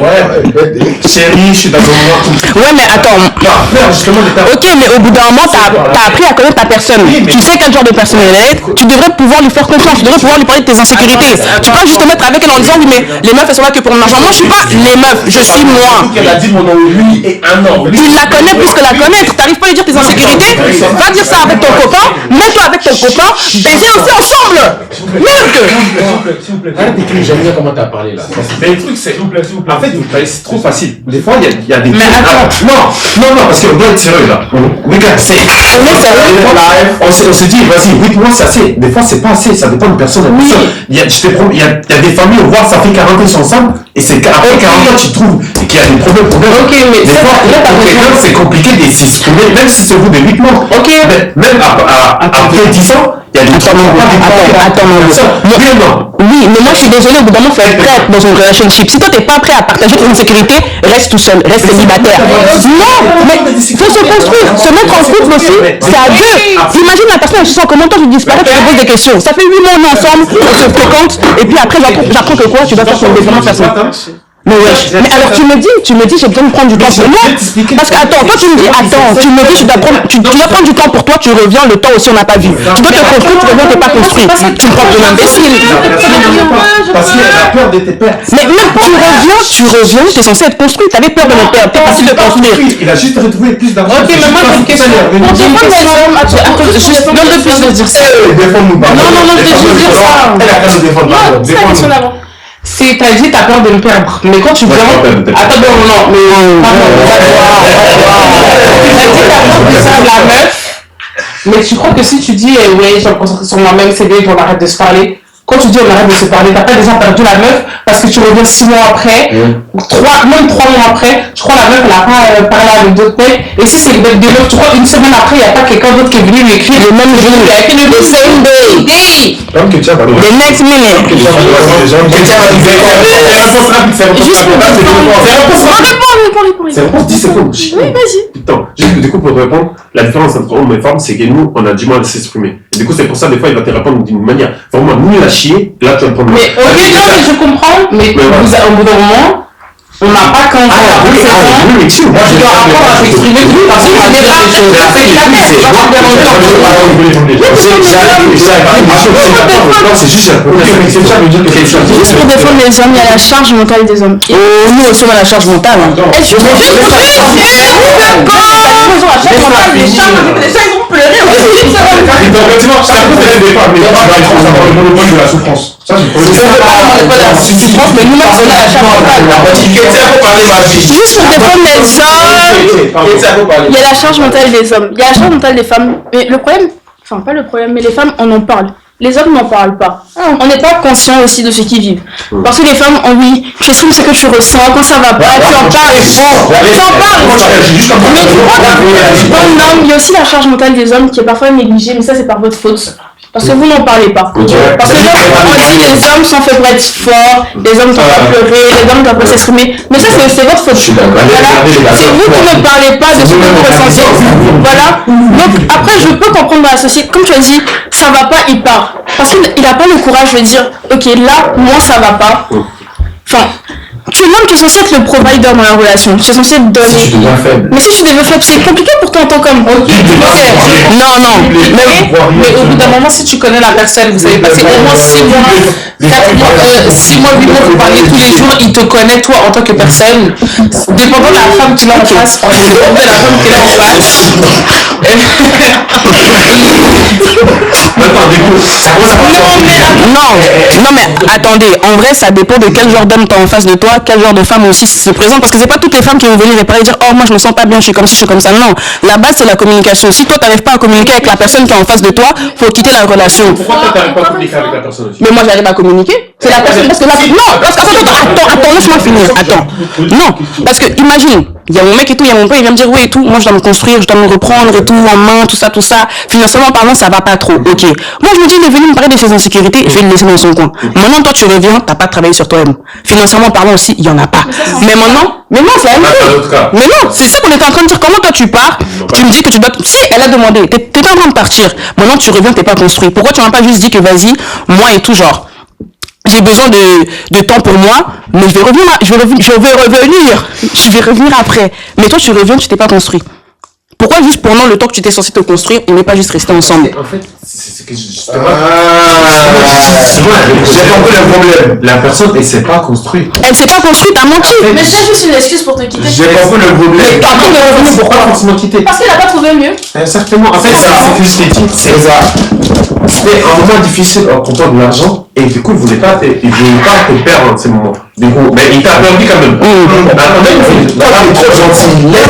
chérie, je suis dans un moment tout. Ouais, mais attends. Peur justement de perdre. Ok, mais au bout d'un moment, t'as appris à connaître ta personne. Tu sais quel genre de personne elle est. Tu devrais pouvoir lui faire confiance. Tu devrais pouvoir lui parler de tes insécurités. Tu peux pas juste te mettre avec elle en disant oui, mais les meufs elles sont là que pour mon argent. Moi, je suis pas les meufs, je suis moi. Elle a dit pendant lui et un an. Tu la connais plus que la connaître. T'arrives pas à lui dire tes insécurités. Va dire ça avec ton copain. Mets-toi avec ton copain. Baisez aussi ensemble. Merde. S'il vous plaît. Arrête d'écrire, j'aime bien comment t'as parlé là. Mais le truc, c'est. En fait, c'est trop facile. Des fois, il y a des. Mais attends. Non, parce qu'on doit être sérieux là. Regarde, c'est. On est sérieux. On se dit, vas-y, 8 mois, c'est assez. Des fois, c'est pas assez. Ça dépend de personne à personne. Il y a des familles, on voit, ça fait 40 ans qu'ils sont ensemble. Et c'est après 40 ans, tu trouves qu'il y a des problèmes. Ok, mais des fois, pour quelqu'un, c'est compliqué de s'exprimer, même si c'est au bout de 8 mois. Ok. Même après 10 ans, il y a des Oui, mais moi je suis désolée, au bout d'un moment, faut être prêt dans une relationship. Si toi t'es pas prêt à partager ton insécurité, reste tout seul, reste célibataire. Non, mais faut se construire, se mettre en couple aussi, c'est à deux. Imagine la personne, elle se sent comment toi tu disparais, tu te poses des questions. Ça fait 8 mois on est ensemble, on se fréquente, et puis après j'apprends que quoi, tu dois faire ton développement personnel. Mais wesh, mais alors tu me dis j'ai besoin de prendre du temps pour moi. Parce que attends, toi tu me dis tu me dis tu dois prendre du temps pour toi, tu reviens, le temps aussi on n'a pas vu. Tu dois te construire, tu reviens, t'es pas construit. Tu me prends pour l'imbécile. Parce qu'elle a peur de tes pertes. Mais même tu reviens, t'es censé être construit, t'avais peur de me perdre, t'es pas si de construire. Il a juste retrouvé plus d'argent. Ok, mais moi j'ai une question. Pour défendre les hommes, attends, juste donne le plus de dire ça. Défends-nous pas. Non, je vais juste dire ça. Elle a qu'à nous défendre. Non, c'est la question d'avant. C'est, t'as dit, t'as peur de me perdre. Mais quand tu viens. Attends, non, mais. T'as dit, t'as peur de ça, la meuf. Mais tu crois que si tu dis, ouais, je vais me concentrer sur moi-même, c'est bien qu'on arrête de se parler. Quand tu dis on arrête de se parler, t'as pas déjà perdu la meuf parce que tu reviens 6 mois après, même 3 mois après, je crois la meuf elle a pas parlé avec d'autres mecs, et si c'est des meufs, tu crois une semaine après, il n'y a pas quelqu'un d'autre qui est venu lui écrire le même jour, il a écrit le same day. Comme que tu as parlé. The next minute. C'est réponse 10 secondes. Oui, vas-y. Putain, juste que du coup, pour te répondre, la différence entre hommes et femmes, c'est que nous, on a du mal à s'exprimer. Et du coup, c'est pour ça, des fois, il va te répondre d'une manière vraiment nul à chier, là, tu vas le prendre. Mais ok, non, mais je comprends, mais au bout d'un moment, on n'a pas qu'un oui, mais tu, moi, tu dois apprendre à t'exprimer parce que tu n'es pas c'est juste Juste pour défendre les hommes, il y a la charge mentale des hommes. Nous aussi, on a la charge mentale. Les gens ils ont pleuré. de la souffrance. Ça, c'est Mais nous-mêmes, on a la charge mentale. Juste pour défendre les hommes, il y a la charge mentale des hommes. Il y a la charge mentale des femmes. Mais le problème, enfin pas le problème, mais les femmes, on en parle. Les hommes n'en parlent pas. On n'est pas conscient aussi de ce qu'ils vivent. Parce que les femmes, oui, tu exprimes ce que tu ressens, quand ça va pas, tu en parles. Tu en parles. Mais il y a aussi la charge mentale des hommes qui est parfois négligée, mais ça c'est par votre faute. Parce que vous n'en parlez pas. Parce que là, on dit les hommes sont faits pour être forts, les hommes doivent pas pleurer, les hommes doivent pas s'exprimer. Mais ça, c'est votre faute. Voilà. C'est vous qui ne parlez pas de ce que vous ressentez. Voilà. Donc, après, je peux comprendre dans la société. Comme tu as dit, ça va pas, il part. Parce qu'il n'a pas le courage de dire, ok, là, moi, ça va pas. Enfin, tu es l'homme qui est censé être le provider dans la relation. Tu es censé donner. Si tu deviens faible. Mais si tu deviens faible, c'est compliqué pour toi en tant qu'homme. Non. Mais au bout d'un moment, si tu connais la personne, vous avez passé au moins 6 mois, 4 mois, 6 mois, 8 mois, vous parlez tous les jours, il te connaît toi en tant que personne. Dépendant de la femme qu'il a en face, dépendant de la femme qu'il a en face. Non, mais attendez, en vrai, ça dépend de quel genre d'homme t'as en face de toi, quel genre de femme aussi se présente, parce que c'est pas toutes les femmes qui vont venir et parler et dire oh moi je me sens pas bien, je suis comme ci, je suis comme ça. Non, la base c'est la communication. Si toi t'arrives pas à communiquer avec la personne qui est en face de toi, faut quitter la relation. Pourquoi toi t'arrives pas à communiquer avec la personne aussi? Mais moi j'arrive à communiquer. C'est la personne parce que là, non, parce que attends, laisse-moi finir. Attends, non, parce que imagine, il y a mon mec et tout, il y a mon père, il vient me dire oui et tout, moi je dois me construire, je dois me reprendre et tout en main, tout ça. Financièrement parlant, ça va pas trop. Ok. Moi je me dis il est venu me parler de ses insécurités, je vais le laisser dans son coin. Maintenant toi tu reviens, t'as pas travaillé sur toi-même. Financièrement parlant aussi, il y en a pas. Mais maintenant, mais non, c'est la même chose. Mais non, c'est ça qu'on était en train de dire. Comment toi tu pars, tu me dis que tu dois. Si elle a demandé, t'es en train de partir. Maintenant tu reviens, t'es pas construit. Pourquoi tu m'as pas juste dit que vas-y, moi et tout genre. J'ai besoin de temps pour moi, mais je vais revenir après. Mais toi, tu reviens, tu t'es pas construit. Pourquoi juste pendant le temps que tu étais censé te construire, on n'est pas juste resté ensemble? En fait, c'est que j'ai compris le problème. La personne, elle s'est pas construite. Elle s'est pas construite, t'as menti. Mais c'est juste une excuse pour te quitter. J'ai compris le problème. Mais t'as compris le problème, Pourquoi forcément quitter? Parce qu'elle a pas trouvé mieux. Certainement. En fait, c'est que je t'ai dit, c'est ça. C'était un moment difficile en comptant de l'argent et du coup, il voulait pas te perdre en ces moments. Du coup, mais il t'a perdu quand même. Attendez, il est trop gentil. Il a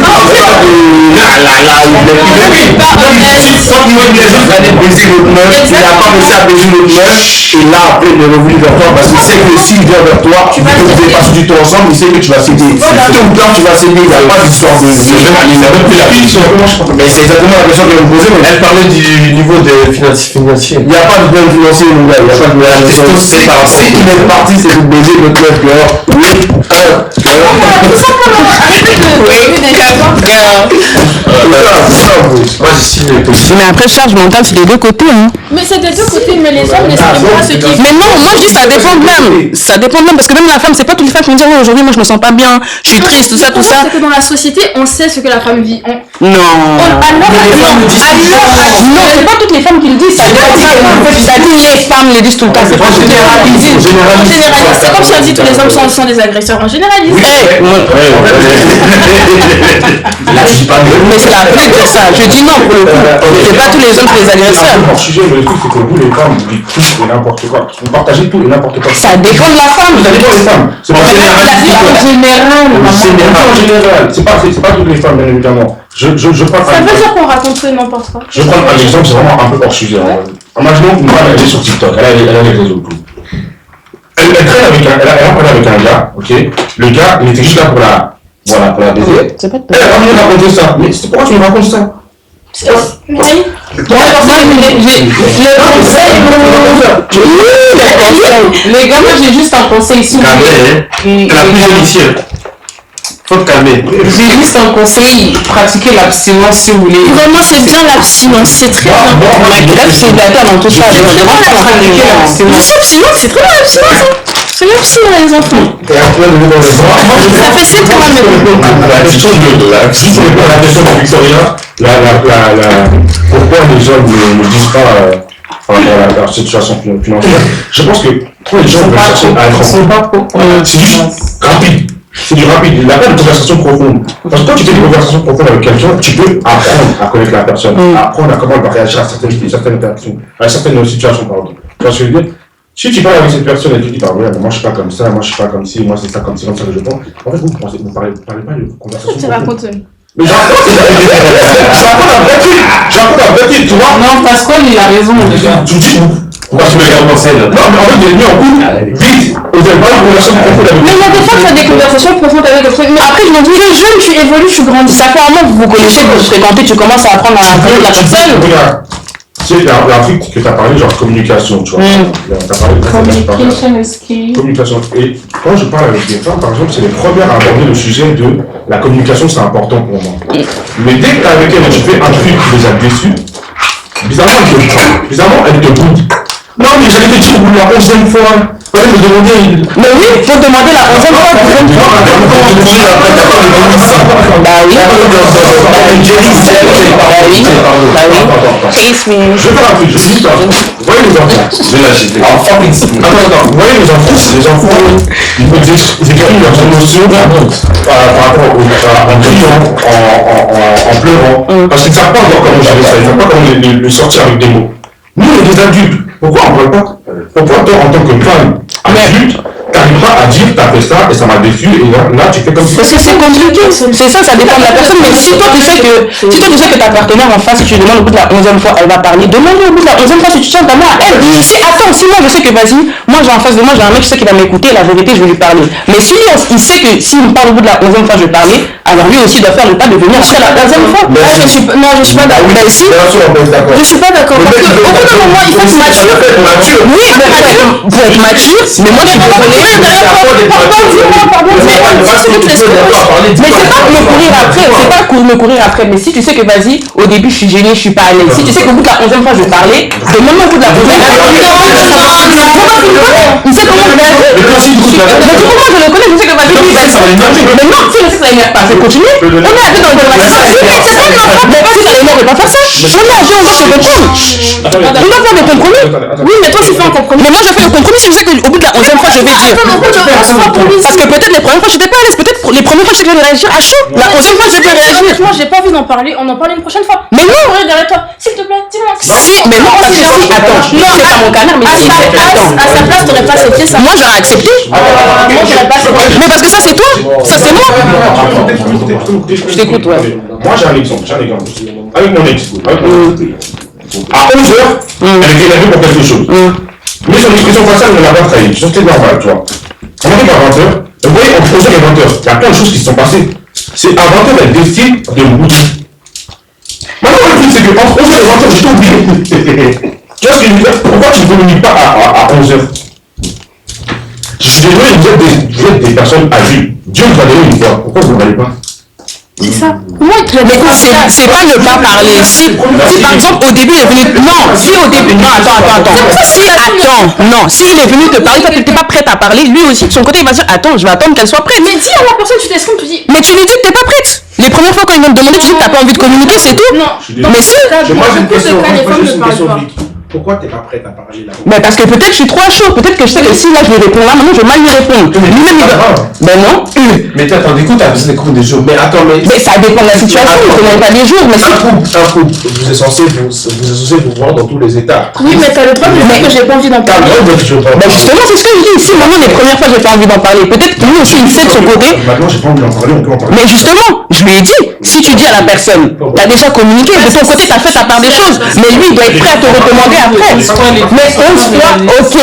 pas réussi à baiser l'autre meuf et là après il est revenu vers toi parce qu'il sait que s'il vient vers toi, vu que vous avez passé du temps ensemble, il sait que tu vas céder. Tôt ou tard tu vas céder, il n'y a pas d'histoire de. Il n'a même plus la question. Mais c'est exactement la question qu'elle me posait. Elle parlait du niveau de financier. Il n'y a pas de bien financier, mon gars. Il n'y a pas de bien financier. Si il est parti, c'est de baiser l'autre meuf dehors. Moi j'ai signé le possible. Mais après, charge mentale, c'est des deux côtés. Hein. Mais c'est des deux côtés, mais les hommes n'expriment pas ce qu'ils. Mais non, moi je dis ça dépend de l'homme. Ça dépend de l'homme, parce que même la femme, c'est pas toutes les femmes qui vont dire, oh, aujourd'hui, moi je me sens pas bien, je suis triste, tout ça, tout ça. C'est que dans la société, on sait ce que la femme vit. Non. Non, c'est pas toutes les femmes qui le disent. Ça dit les femmes le disent tout le temps, c'est pas généralisé. C'est comme si on dit tous les hommes sont des agresseurs. On généralise. Là, je dis pas mais c'est la plus de ça. Je dis non pour le coup. C'est pas tous les hommes qui les agresseurs. Le sujet, mais le truc, c'est que vous, les femmes, vous dites tout et n'importe quoi. Vous partagez tout et n'importe quoi. Ça dépend de la femme. Ça dépend des femmes. C'est pas en général. C'est pas toutes les femmes, bien évidemment. Je prends ça veut dire qu'on raconte tout et n'importe quoi. Je prends un exemple, c'est vraiment un peu hors sujet. Imaginons qu'une femme elle est sur TikTok, elle a les réseaux. elle traîne avec un gars, ok. Le gars, il était juste là pour la baiser. C'est pas de Elle a vraiment raconté ça. Mais pourquoi tu me racontes ça? Les gars, moi j'ai juste un conseil ici. Calmez, hein. T'es la plus jeune ici. Faut te calmer. J'ai juste un conseil, pratiquez l'abstinence si vous voulez. Vraiment, c'est bien l'abstinence, c'est très bien. L'abstinence dans tout ça. L'abstinence, c'est très bien l'abstinence. C'est bien l'abstinence, les enfants. Et après, le dans les bras. Ça fait 7 ans même. La question de Victoria, pourquoi les gens ne disent pas par rapport à leur situation financière? Je pense que trop les gens veulent chercher à être c'est juste rapide. C'est du rapide. Il n'y a pas de conversation profonde. Parce que quand tu fais des conversations profondes avec quelqu'un, tu peux apprendre à connaître la personne, apprendre à comment elle va réagir à certaines interactions, à certaines situations, pardon. Tu vois ce que je veux dire? Si tu parles avec cette personne et tu dis, bah ouais, moi je suis pas comme ça, moi je suis pas comme ci, moi c'est ça comme ça que je pense. En fait, vous parlez pas de conversation. Tu racontes. Mais j'en raconte un vrai truc, tu vois. Non, Pasquale, il a raison. Tu dis, pourquoi tu me regardes comme ça? Non, mais en fait, il est mis en couple, vite, vous avez pas une conversation profonde avec. Mais il y a des fois, tu as des conversations profondes avec d'autres. Mais après, je me dis, tu es jeune, tu évolues, tu grandis. Ça fait un moment que vous vous connaissez, que vous fréquentez, tu commences à apprendre à connaître la personne. C'est l'Afrique que tu as parlé, genre communication, tu vois. Tu as parlé de Communication is key. communication. Et quand je parle avec des femmes, par exemple, c'est les premières à aborder le sujet de la communication, c'est important pour moi. Mais dès que tu es avec elle et tu fais un truc qui les a déçus, bizarrement, elle te boude. Non, mais j'allais te dire au bout de la 11e fois. Fallait me demander. Mais oui, il faut demander la 11e fois. Bah oui. Chase me. Je vais faire un truc, je dis ça. Vous voyez les enfants? Je vais l'acheter. Attends, vous voyez les enfants, ils expriment leurs émotions par rapport en criant, en pleurant. Parce qu'ils ne savent pas encore comment gérer ça, ils ne savent pas comment le sortir avec des mots. Nous, on est des adultes. Pourquoi on ne parle pas? Pourquoi toi, en tant que femme adulte, t'arrives pas à dire t'as fait ça et ça m'a déçu et là tu fais comme ça? Parce que c'est compliqué, c'est ça, ça dépend de la personne. Mais si toi tu sais que ta partenaire en face, si tu lui demandes au bout de la 11e fois, elle va parler. Demande-lui au bout de la 11e fois si tu tiens ta main à elle. Et si, attends, si moi je sais que vas-y, moi j'ai en face de moi, j'ai un mec, je sais qu'il va m'écouter, la vérité, je vais lui parler. Mais si lui, il sait que s'il me parle au bout de la 11e fois, je vais parler, alors lui aussi doit faire le pas de venir après la 11e fois. Non, je suis pas d'accord. Bien sûr, on peut être d'accord. Je suis pas d'accord. Parce qu'au bout d'un moment, il faut se mature. Oui, pour être mature, mais moi je suis désolée. Mais c'est pas me courir après, me courir après. Mais si tu sais que vas-y, au début je suis gênée, je suis pas à l'aise. Si tu sais qu'au bout de la 11e fois je vais parler, demande-moi au bout de la 11e fois. Il sait comment je vais agir. Mais du coup, moi je le connais, je sais que vas-y, lui, vas-y. Mais non, si je sais que ça l'énerve pas, c'est continuer. On est à deux dans le conversation. Mais si ça l'énerve, on va pas faire ça. On est à deux, on va se comprendre. On va faire des compromis. Oui, mais toi tu fais un compromis. Mais moi je fais un compromis si je sais qu'au bout de la 11e fois je vais dire. Parce que peut-être les premières fois j'étais pas à l'aise, peut-être les premières fois je sais que je vais réagir à chaud. La 11e fois je vais réagir. Moi, j'ai pas envie d'en parler. On en parle une prochaine fois. Mais non. Derrière toi. S'il te plaît, dis-moi. Mais non, parce que si, attends, c'est pas mon canard, mais si, attends. À sa place, t'aurais pas accepté ça. Moi j'aurais accepté. Moi, j'aurais pas accepté. Mais parce que ça c'est toi, ça c'est moi. Je t'écoute, ouais. Moi j'ai un exemple, Avec mon ex, à 11h, elle était énervée pour quelque chose. Mais son expression faciale ne l'a pas trahi. C'était normal, tu vois. On arrive à 20h, vous voyez, entre 11h et 20h, il y a plein de choses qui se sont passées. C'est à 20h, elle décide de me bouger. Maintenant, le truc, c'est que entre 11h et 20h, j'ai tout oublié. Tu vois ce que je veux dire? Pourquoi tu ne communiques pas à 11h? Je suis désolé, vous êtes des personnes adultes. Dieu vous a donné une voix. Pourquoi vous ne valez pas? C'est ça. Mais c'est pas ne pas parler. Si par exemple au début il est venu. Non, si au début. Non, attends. S'il est venu te parler, toi t'étais pas prête à parler, lui aussi de son côté il va dire attends, je vais attendre qu'elle soit prête. Mais dis à la personne, tu t'exprimes, tu dis. Mais tu lui dis que t'es pas prête. Les premières fois quand ils vont te demander, tu dis que t'as pas envie de communiquer, c'est tout. Non. Mais si. Moi j'ai une question, les femmes ne parlent pas. Pourquoi t'es pas prête à parler là? Mais parce que peut-être je suis trop à chaud, peut-être que je sais que si là je lui réponds là, maintenant je vais mal lui répondre. Lui-même il va. Ben non. Mais attends, écoute, t'as besoin d'écouter des jours. Mais attends, mais ça dépend de la situation, je ne pas les jours, mais un couple, vous êtes censé vous voir dans tous les états. Oui, mais t'as le droit de dire que j'ai pas envie d'en parler. Ben justement, c'est ce que je dis. Si maintenant les premières fois j'ai pas envie d'en parler, peut-être que lui aussi il sait de son côté. Maintenant j'ai pas envie d'en parler, on peut en parler. Mais justement, je lui ai dit, si tu tu dis à la personne, t'as déjà communiqué, de ton côté, t'as fait ta part des choses, mais lui, il doit être prêt à te redemander après. Mais 11 fois, ok,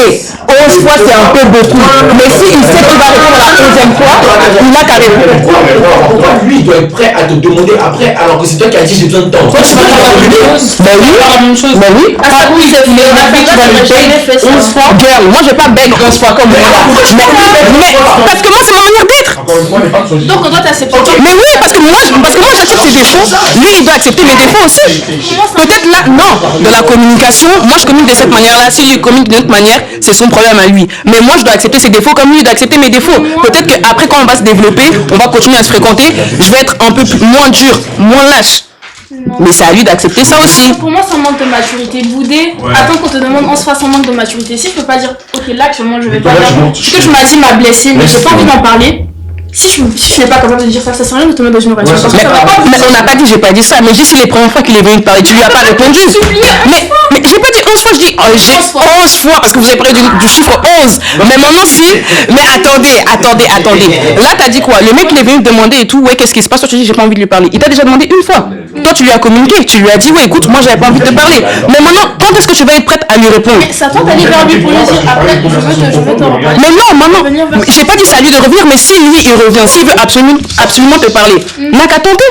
11 fois, c'est un peu beaucoup. Mais s'il sait qu'il va répondre la 11e fois, il n'a qu'à répondre. Pourquoi lui, il doit être prêt à te demander après, alors que c'est toi qui as dit j'ai besoin de temps. Toi, tu vas pas revenir. Ben oui, la même chose. Ben oui. Ah oui, tu vas le beg 11 fois. Girl, moi, je vais pas beg 11 fois comme moi. Mais parce que moi, c'est ma manière d'être. Encore une fois, les femmes sont juste. Donc on doit t'accepter. Mais oui, parce que moi j'accepte ses défauts, lui il doit accepter mes défauts aussi. Peut-être là, non, de la communication, moi je communique de cette manière-là, si lui communique d'une autre manière, c'est son problème à lui. Mais moi je dois accepter ses défauts comme lui il doit accepter mes défauts. Peut-être qu'après quand on va se développer, on va continuer à se fréquenter, je vais être un peu moins dur, moins lâche. Mais c'est à lui d'accepter ça aussi. Pour moi, c'est un manque de maturité. Bouder, attends qu'on te demande, on se fasse un manque de maturité. Si je peux pas dire, ok, là actuellement je vais pas faire. Ce que tu m'as dit m'a blessé, mais j'ai pas envie d'en parler. Si je n'ai pas capable de dire ça, ça sert à rien de te mettre dans une relation. Mais on n'a pas dit, j'ai pas dit ça, mais juste c'est les premières fois qu'il est venu te parler, tu lui as pas répondu. Mais j'ai pas dit 11 fois, je dis j'ai 11 fois, parce que vous avez parlé du chiffre 11. Mais maintenant si, mais attendez. Là t'as dit quoi? Le mec il est venu te demander et tout, ouais qu'est-ce qui se passe? Toi tu dis j'ai pas envie de lui parler. Il t'a déjà demandé une fois. Toi tu lui as communiqué, tu lui as dit ouais écoute moi j'avais pas envie de te parler. Mais maintenant quand est-ce que tu vas être prête à lui répondre? Mais ça tente d'aller vers lui pour lui dire après je veux te reparler. Mais non maman, j'ai pas dit ça à lui de revenir, mais si lui il revient, s'il veut absolument te parler, n'a qu'à tenter.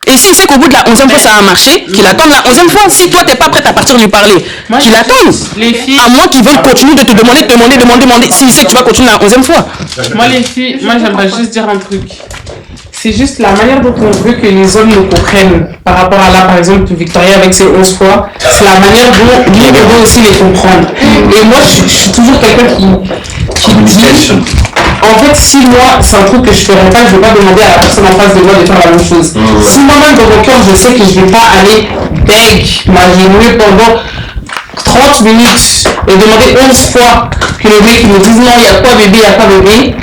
Et s'il sait qu'au bout de la 11e fois ça a marché, qu'il attende la 11e fois. Si toi t'es pas prête à partir lui parler, qu'il attende. Les filles, à moins qu'ils veulent continuer de te demander, s'il sait que tu vas continuer la 11e fois. moi les filles, moi j'aimerais juste dire un truc. C'est juste la manière dont on veut que les hommes nous comprennent par rapport à là, par exemple, Victoria avec ses 11 fois, c'est la manière dont lui veut aussi les comprendre. Et moi, je suis toujours quelqu'un qui dit, en fait, si moi, c'est un truc que je ferais pas, je vais pas demander à la personne en face de moi de faire la même chose. Si moi-même, dans mon cœur, je sais que je vais pas aller beg, m'agenouiller pendant 30 minutes et demander 11 fois que le mec me dise non, il y a quoi bébé,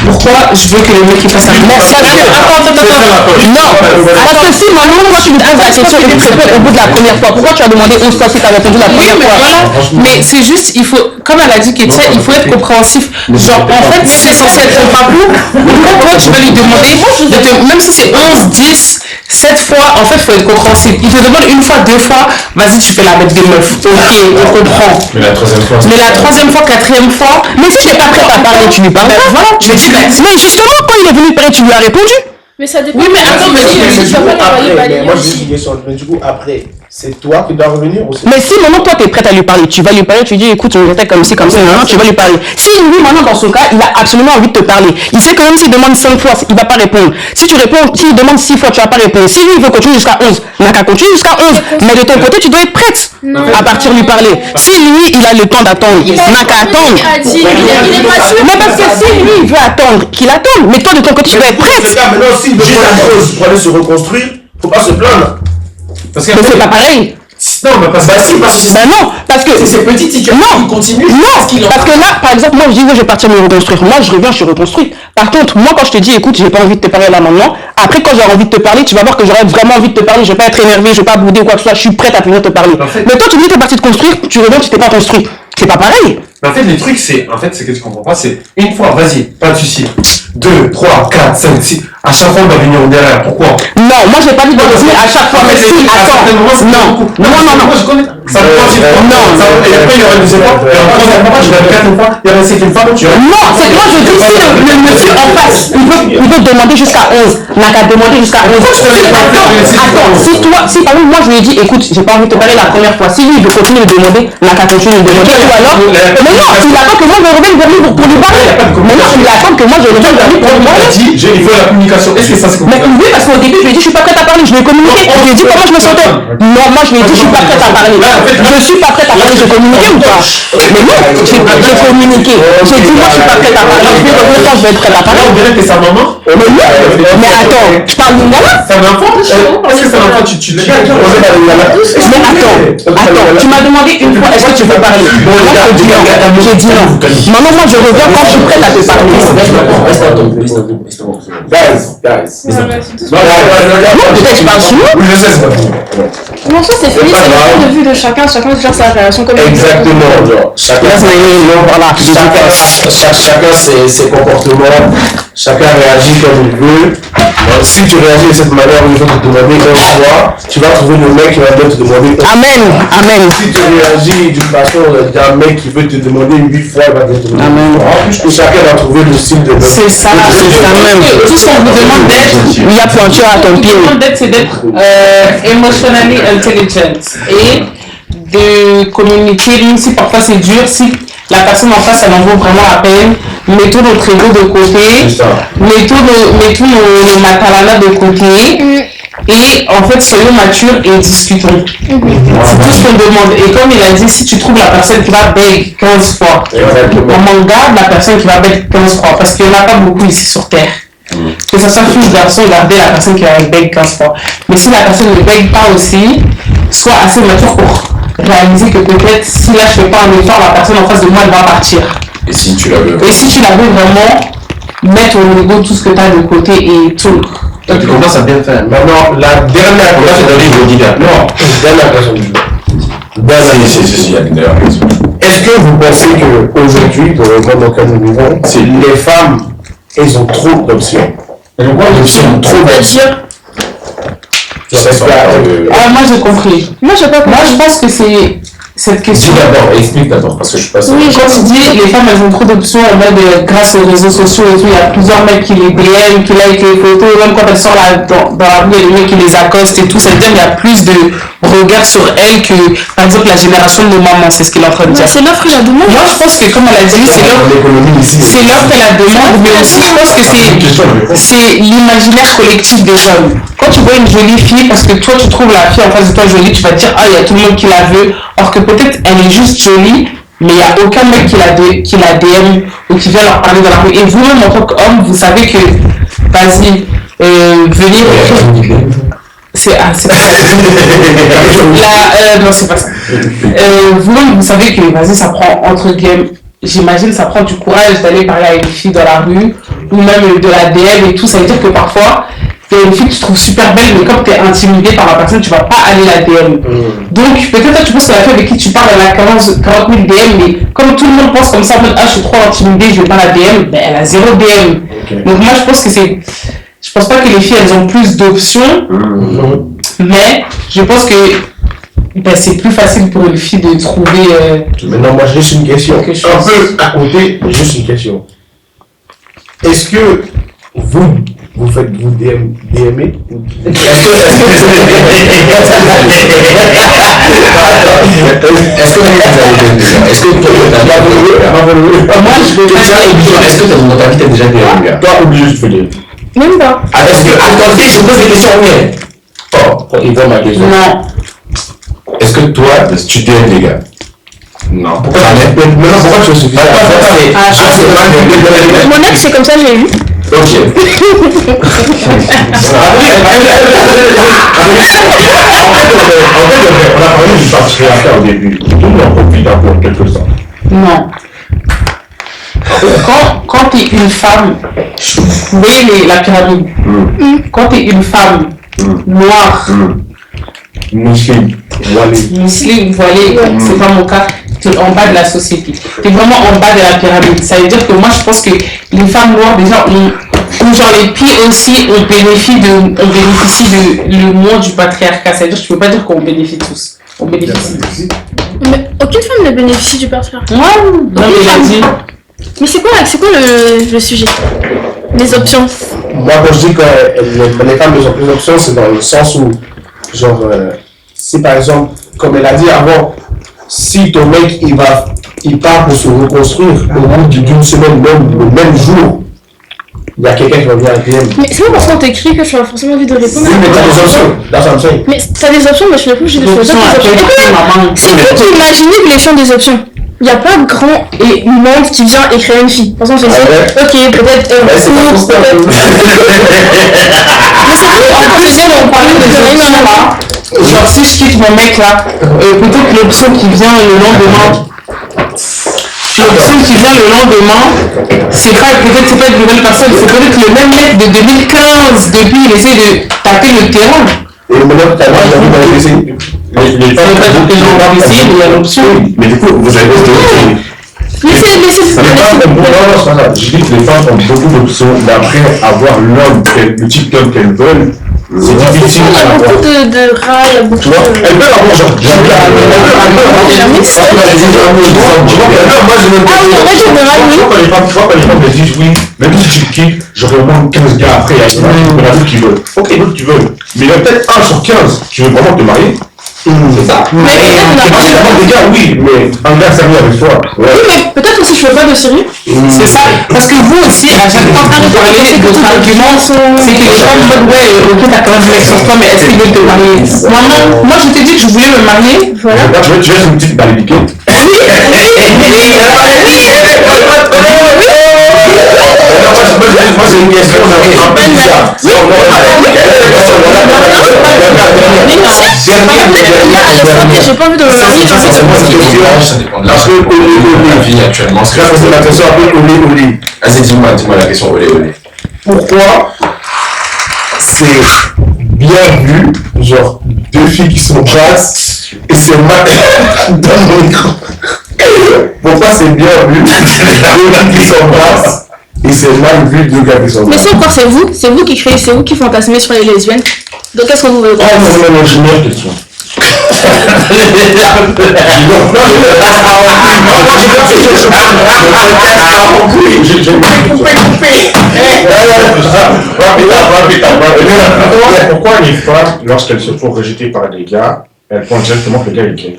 pourquoi je veux que le mec il fasse ça? Non, parce que si maintenant quand tu lui poses la question et que tu réponds au bout de la première fois, pourquoi tu as demandé 11 fois si tu as répondu la première fois? Mais c'est juste, il faut, comme elle a dit Kétia, il faut être compréhensif. Genre, en fait, c'est censé être un tabou. Pourquoi tu vas lui demander, même si c'est 11, 10, 7 fois, en fait, il faut être compréhensif. Il te demande une fois, 2 fois, vas-y, tu fais la bête des meufs. Ok, on comprend. Mais la troisième fois. Mais la troisième fois, quatrième fois, mais si tu n'es pas prête à parler, tu lui parles. Voilà, tu dis. Mais justement, quand il est venu parler, tu lui as répondu. Mais ça dépend. Oui, mais attends, mais tu vas pas Après, les mais moi j'ai aussi. une question. Mais du coup, après, c'est toi qui dois revenir ou c'est. Mais si maintenant toi tu es prête à lui parler, tu vas lui parler, tu lui dis écoute, on était comme ci, comme ça, non, tu vas lui parler. Si lui maintenant dans son cas, il a absolument envie de te parler, il sait que même s'il demande 5 fois, il va pas répondre. Si tu réponds, s'il demande 6 fois, tu vas pas répondre. Si lui il veut continuer jusqu'à 11, il n'a qu'à continuer jusqu'à 11. Mais de ton côté, tu dois être prête à partir lui parler. Si lui il a le temps d'attendre, il n'a qu'à attendre. Mais parce que si lui il veut attendre, qu'il attende. Mais toi de ton côté, tu dois être prête. Maintenant, s'il veut pour aller se reconstruire, faut pas se plaindre. Parce Mais c'est pas pareil. Non, mais parce que non, parce que C'est petit, il continue. Non, parce que là, par exemple, moi je dis ouais, je vais partir me reconstruire. Moi je reviens, je suis reconstruite. Par contre, moi quand je te dis écoute, j'ai pas envie de te parler là maintenant, après quand j'aurai envie de te parler, tu vas voir que j'aurai vraiment envie de te parler, je vais pas être énervé, je vais pas bouder ou quoi que ce soit, je suis prête à venir te parler. Mais toi tu dis que t'es parti de construire, tu reviens, tu t'es pas construit. C'est pas pareil. Mais en fait, les trucs, c'est ce que tu comprends pas, c'est une fois, vas-y, pas de soucis. 2, 3, 4, 5, 6. À chaque fois, on va venir derrière. Pourquoi? Non, moi j'ai pas dit de revenir à chaque fois. Mais si, attends. Non. Moi, je connais. Ça me prend une fois. Non. Et après, il y aura une deuxième fois. Et en troisième fois, je vais une quatrième fois. Il y aura une cinquième fois. Non, c'est que moi je dis si le monsieur en face, il veut demander jusqu'à 11. N'a qu'à demander jusqu'à 11. Attends, si par exemple moi je lui ai dit écoute, j'ai pas envie de te parler la première fois. Si lui il veut continuer de demander, n'a qu'à continuer de demander. Ou alors, mais non, il attend que moi je revienne vers lui pour lui parler. Mais non, il attend que moi je revienne vers lui pour lui parler. Il faut la communication. Est-ce que ça se Mais comprend? oui, parce qu'au début, je lui ai dit, je suis pas prête à parler, je lui ai communiqué, je lui ai dit comment je me sentais. Non, moi, je lui ai dit, je suis pas prête à parler. Je suis pas prête à parler, j'ai communiqué ou pas? Mais non, j'ai communiqué. J'ai dit, moi, je suis pas prête à parler. Je vais revenir quand je vais être prête à parler. On dirait que c'est sa maman. Mais non, mais attends, je parle lingala? C'est un enfant? Est-ce que c'est un enfant? Mais attends, tu m'as demandé une fois, est-ce que tu veux parler? Bon, là, j'ai dit non. Maintenant, moi, je reviens quand je suis prête à te parler. Guys. Non, peut-être je parle chinois. Oui, je sais, c'est pas tout. Non, ça c'est fini, c'est le point de vue de chacun gère sa relation comme il veut. Exactement, genre, chacun ses comportements, chacun réagit comme il veut, Si tu réagis de cette manière où ils vont te demander 11 fois, tu vas trouver le mec qui va bien te demander 11 fois. Amen. Si tu réagis d'une façon d'un mec qui veut te demander 8 fois, il va bien te demander. Amen. En plus que chacun va trouver le style de mec. C'est ça, tout ce qu'on vous demande d'être, Il y a planture à ton pied. c'est d'être emotionally intelligent et de communiquer, même si parfois c'est dur, si la personne en face elle en vaut vraiment la peine, mettons notre ego de côté, mettons nos matalana de côté et en fait soyons matures et discutons. C'est tout ce qu'on demande. Et comme il a dit, si tu trouves la personne qui va beg 15 fois, on garde la personne qui va beg 15 fois parce qu'il n'y en a pas beaucoup ici sur terre. Que ça soit fille ou garçon, gardez la personne qui va beg 15 fois. Mais si la personne ne beg pas aussi, sois assez mature pour réaliser que peut-être si là je fais pas un effort, la personne en face de moi elle va partir. Et si tu la veux. Et si tu la veux vraiment, mets ton ego, tout ce que tu as de côté et tout. Tu commences à bien faire. Maintenant, la dernière question. Non, dernière question du jour. Est-ce que vous pensez qu'aujourd'hui, dans le monde dans lequel nous vivons, les femmes, elles ont trop d'options? Elles ont quoi d'options? Trop d'options. Moi j'ai compris. Moi je pense que c'est cette question. Explique d'abord, parce que je suis pas sûr. Oui, quand tu dis les femmes elles ont trop d'options en mode grâce aux réseaux sociaux et tout, il y a plusieurs mecs qui les DM, qui like les photos, même quand elles sortent dans la rue, il y a des mecs qui les accostent et tout, ça veut dire qu'il y a plus de regard sur elles que par exemple la génération de nos mamans, c'est ce qu'il est en train de dire. C'est l'offre et la demande. Moi je pense que comme elle a dit, c'est l'offre et la demande, mais aussi je pense que c'est l'imaginaire collectif des jeunes. Quand tu vois une jolie fille, parce que toi tu trouves la fille en face de toi jolie, tu vas te dire ah il y a tout le monde qui la veut, alors que peut-être elle est juste jolie, mais il n'y a aucun mec qui la DM ou qui vient leur parler dans la rue. Et vous-même en tant qu'homme, vous savez que vas-y, venir c'est pas ça. Non c'est pas ça. Vous-même vous savez que vas-y ça prend entre guillemets, j'imagine ça prend du courage d'aller parler à une fille dans la rue ou même de la DM et tout. Ça veut dire que parfois il y a une fille que tu trouves super belle, mais comme tu es intimidé par la personne, tu vas pas aller la DM. Donc peut-être toi tu penses que la fille avec qui tu parles elle a 40 000 DM, mais comme tout le monde pense comme ça en mode ah je suis trop intimidée, je vais pas la DM, ben elle a 0 DM. Donc moi je pense que je pense pas que les filles elles ont plus d'options, mais je pense que c'est plus facile pour une fille de trouver. Maintenant moi j'ai juste une question, un peu à côté, juste une question. Est-ce que vous DMez? Est-ce que t'as déjà DM? Toi, obligé de faire DM. Même pas. Est-ce que, attends, je pose des questions bien. Il voit ma question. Non. Est-ce que toi, tu DM les gars? Non. Pourquoi tu fais ça? Mon ex, c'est comme ça, j'ai eu. Ok. En fait, on a parlé du patriarcat au début. Tout le monde en profite en quelque sorte. Non. Quand tu es une femme, vous voyez la pyramide. Quand tu es une femme noire, Musulman, voilée, c'est pas mon cas, tu es en bas de la société. Tu es vraiment en bas de la pyramide. Ça veut dire que moi je pense que les femmes noires déjà ont genre les pieds aussi, on bénéficie de le moins du patriarcat. Ça veut dire que je peux pas dire qu'on bénéficie tous. On bénéficie tous. Mais aucune femme ne bénéficie du patriarcat. Non, mais il a dit. Mais c'est quoi le sujet? Les options. Moi, quand je dis que les femmes ont plus d'options, c'est dans le sens où, genre, si par exemple, comme elle a dit avant, si ton mec il part pour se reconstruire au bout d'une semaine, même le même jour, il y a quelqu'un qui va venir à DM. Mais c'est pas parce qu'on t'écrit que tu as forcément envie de répondre. Oui, mais t'as des options. That's what I'm saying. Mais t'as des options, mais je ne peux plus, j'ai des options. C'est quoi qui imaginer que les champs des options? Il n'y a pas grand monde qui vient écrire une fille. Par exemple, je dis, ok, peut-être. Mais c'est pas pour ça. Mais c'est plus en plus, on parlait de genre si je quitte mon mec là, peut-être l'option qui vient le lendemain. L'option qui vient le lendemain, c'est pas une nouvelle personne, c'est peut-être le même mec de 2015. Depuis, il essaie de taper le terrain. Et maintenant, tu as envie d'essayer. Les femmes, il y a l'option. mais du coup, vous avez posé Laissez. Les femmes ont c'est pas ça. Je dis que les femmes ont beaucoup d'options, mais après avoir l'homme, le type d'homme qu'elles veulent, c'est difficile Il y à a avoir. beaucoup de rats, il y a beaucoup Tu vois, elles peuvent avoir genre. Quand les femmes me disent oui, même si tu me quittes, j'aurai au moins 15 gars après, il y en a d'autres qui veulent. Ok, d'autres qui veulent. Mais il y en a peut-être 1 sur 15 qui veut vraiment te marier. C'est ça. Mais Des gars, oui, mais un gars sérieux avec toi. oui, mais peut-être aussi je veux pas de Syrie. C'est ça. Parce que vous aussi, à chaque fois que vous parlez de votre argument, c'est que les gens disent ouais, ok, t'as quand même vu avec son toi, mais est-ce qu'il veut te marier? Moi, je t'ai dit que je voulais me marier. Voilà. Tu laisses une petite balédiquée. Moi, c'est une question un peu bizarre. J'ai pas envie de me marier, j'ai envie de Ça dépend de la vie actuellement. Là, c'est la question un peu olé. Vas-y, dis-moi la question olé. Pourquoi c'est bien vu, genre, 2 filles qui s'embrassent et c'est mal dans mon micro. Pourquoi c'est bien vu, 2 filles qui s'embrassent et c'est mal vu, 2 gars qui Mais s'embrassent? c'est encore, c'est vous qui créez, c'est vous qui fantasmez sur les lesbiennes. Donc qu'est-ce que vous voulez? Oh non, j'ai une autre question. Pourquoi les femmes, lorsqu'elles se font rejeter par des gars, elles pensent directement que le gars est gay?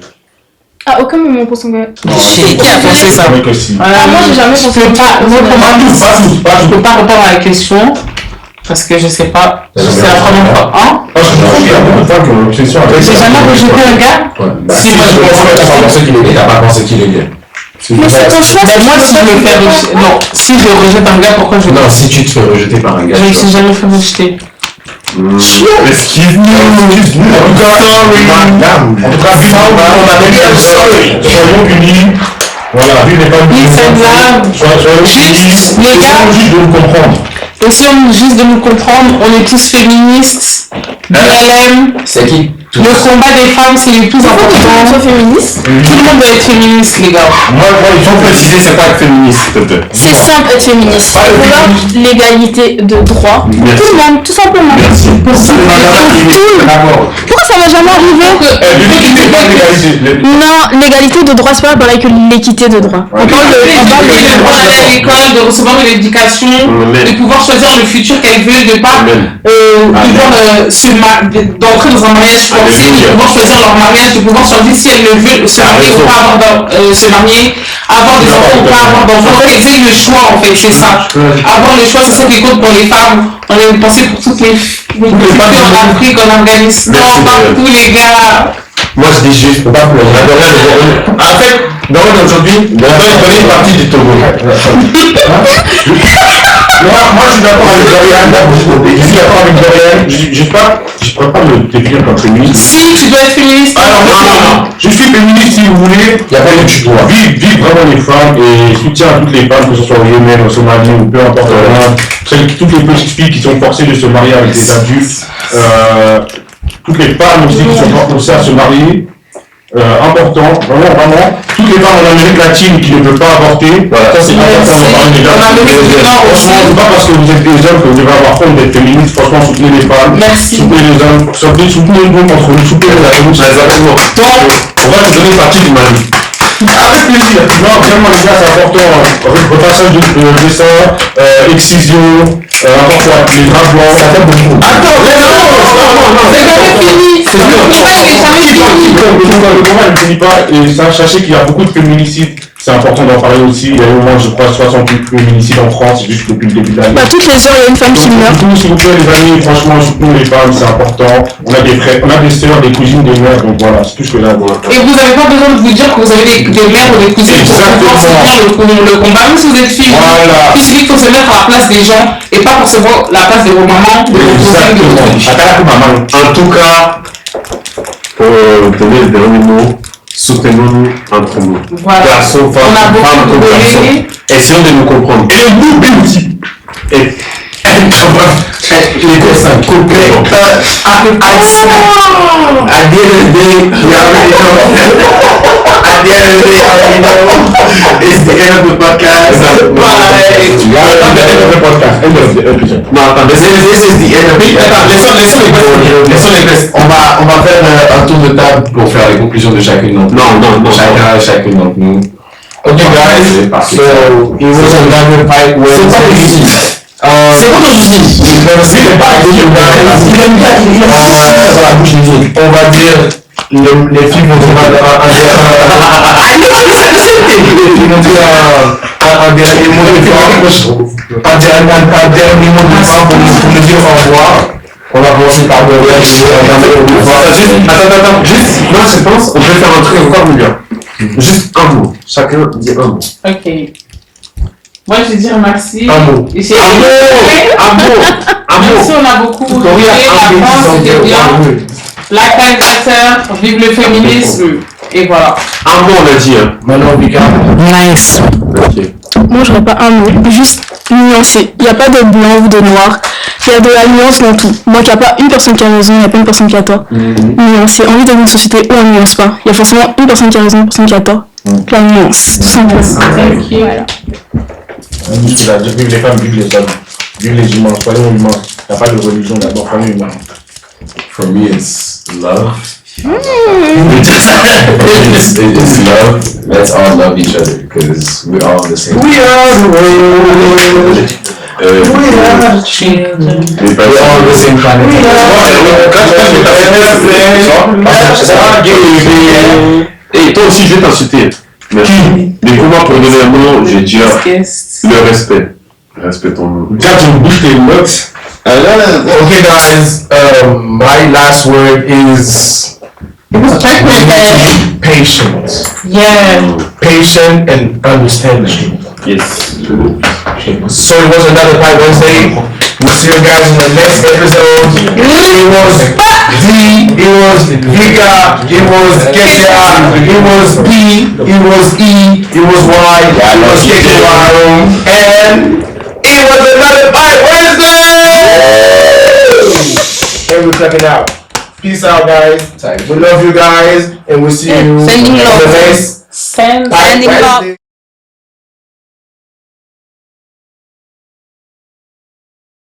À aucun moment pour son gars. Qui a pensé ça? Moi aussi. Moi j'ai jamais Je pensé peux pas, je peux pas répondre à la question parce que je sais pas. C'est la première fois. Hein? Je trouve qu'il y a beaucoup de femmes qui ont l'obsession avec J'ai jamais rejeté un gars. Si moi je pense que t'as pas pensé qu'il est gay, t'as pas pensé qu'il est gay. Mais c'est ton choix. Ben moi, si je me fais rejeter. Non, si je rejette un gars, pourquoi je. Non, si tu te fais rejeter par un gars. Je me suis jamais fait rejeter. Excuse-nous. En tout cas, soyons unis. Voilà, vie n'est pas une soyons unis. Les gars, juste de nous comprendre. essayons juste de nous comprendre. On est tous féministes. BLM. C'est qui? Le combat des femmes, c'est le plus important. Soit féministe. Tout le monde doit être féministe, les gars. Moi, il faut préciser, c'est pas être féministe, peut-être. C'est simple être féministe. Vouloir l'égalité de droit. Merci. Tout le monde, tout simplement. Merci. Pourquoi ça va jamais arriver? Non, l'égalité de droit c'est pas pareil que l'équité de droit. On parle de droit d'aller à l'école, de recevoir une éducation, de pouvoir choisir le futur qu'elle veut, de pas d'entrer dans un mariage forcé, de pouvoir choisir leur mariage, de pouvoir choisir si elles le veulent se marier ou pas se marier, avoir des enfants ou pas avoir d'enfants. Qu'elles aient le choix en fait, c'est ça. Avoir le choix, c'est ça qui compte pour les femmes. On est pensé pour toutes les filles en Afrique, en Afghanistan, partout les gars. Moi je dis juste, faut pas pleurer. En fait, dans aujourd'hui, on va une partie du Togo. Moi, je suis d'accord avec Dorian. Je suis d'accord avec Dorian. Je ne pourrais pas me définir comme féministe. Si, tu dois être féministe. Alors, non. Je suis féministe si vous voulez. Il n'y a pas de tu dois. Vive vraiment les femmes et soutien à toutes les femmes, que ce soit au Yémen, au Somalie ou peu importe. Toutes les petites filles qui sont forcées de se marier avec des adultes. Toutes les femmes aussi qui sont forcées à se marier. Important, vraiment, toutes les femmes en Amérique latine qui ne peuvent pas avorter, voilà, ça c'est important de parler des gars. Franchement, c'est pas parce que vous êtes des hommes que vous devez avoir honte d'être féministes, franchement, soutenez les femmes, soutenez les hommes, soutenez nous entre nous, soutenez les hommes. Exactement. Donc, on va te donner une partie du mari. Avec plaisir. Non, vraiment les gars, c'est important. Repassage de dessin, excision, encore quoi, les draps blancs, ça fait beaucoup. Attends, non, c'est jamais fini. C'est dur. Le combat ne finit pas, et ça, sachez qu'il y a beaucoup de féminicides. C'est important d'en parler aussi. Il y a au moins, je crois, 60 féminicides en France, juste depuis le début de l'année. Toutes les heures, il y a une femme qui meurt. Surtout, s'il vous plaît, les amis, franchement, soutenons les femmes, c'est important. On a des frères, on a des sœurs, des cousines, des mères, donc voilà, c'est tout ce que là. Et vous n'avez pas besoin de vous dire que vous avez des mères ou des cousines pour pouvoir soutenir le combat. Même si vous êtes fille, il suffit qu'il faut se mettre à la place des gens et pas forcément la place de vos mamans, de vos cousines, de vos filles. En tout cas, pour donner le dernier mot, soutenons-nous entre nous. Voilà. Garçons, femmes, On a beaucoup femmes comme garçons. rigolé. Essayons de nous comprendre. Et nous aussi. Et les dessins complets. À the end of the day, we already know. At the end of the day, you already know. It's the end of the podcast. Bye. Non, attends, This is the end of the podcast. laissons les questions. On va faire un tour de table pour faire les conclusions de chacune d'entre nous. Non. Chacune d'entre nous. Okay, guys. So it was another fight where. C'est pas difficile. C'est quoi ton souci? On va dire les filles vont dire un dernier mot de fin. Un dernier mot de fin pour nous dire au revoir. On va commencer par le Attends, juste, moi je pense on peut faire un truc encore mieux. Juste un mot. Chacun dit un mot. Ok. Moi, je vais dire merci. Un mot. Merci, on a beaucoup ri, la France, c'était bien. Black Lives Matter, vive le féminisme. Et voilà. Un mot, on a dit. Maintenant, Vika. Nice. Ok. Moi, j'aurais pas un mot, juste nuancé. Il n'y a pas de blanc ou de noir. Il y a de la nuance dans tout. Donc, il n'y a pas une personne qui a raison, il n'y a pas une personne qui a tort. Nuancé. On vit dans une société où on ne nuance pas. Il y a forcément une personne qui a raison, une personne qui a tort. La nuance, tout simplement. Voilà. Vive les femmes, vive les hommes. Vive les humains, soyons humains. Il n'y a pas de religion d'abord, soyons humains. For me, it's love. It's love. Let's all love each other because we're all the same. We are the world. We are children. We're all the same planet. Et toi aussi, je vais t'insulter. Merci. Mais comment pour donner un mot, je vais dire le respect. Respectons-nous. Déjà, tu me bouges tes notes. Okay, guys, my last word is patient. Yeah. Patient and understanding. Yes. So it was another Pipe Wednesday. We'll see you guys in the next episode. It was D, it was Vika, it was Kesha, it was P, it was E, it was Y, it was KKY, and it was another Pipe Wednesday! And we're checking out. Peace out, guys. We love you guys, and we'll see you Sending in love. the next Pipe Sending love. Wednesday.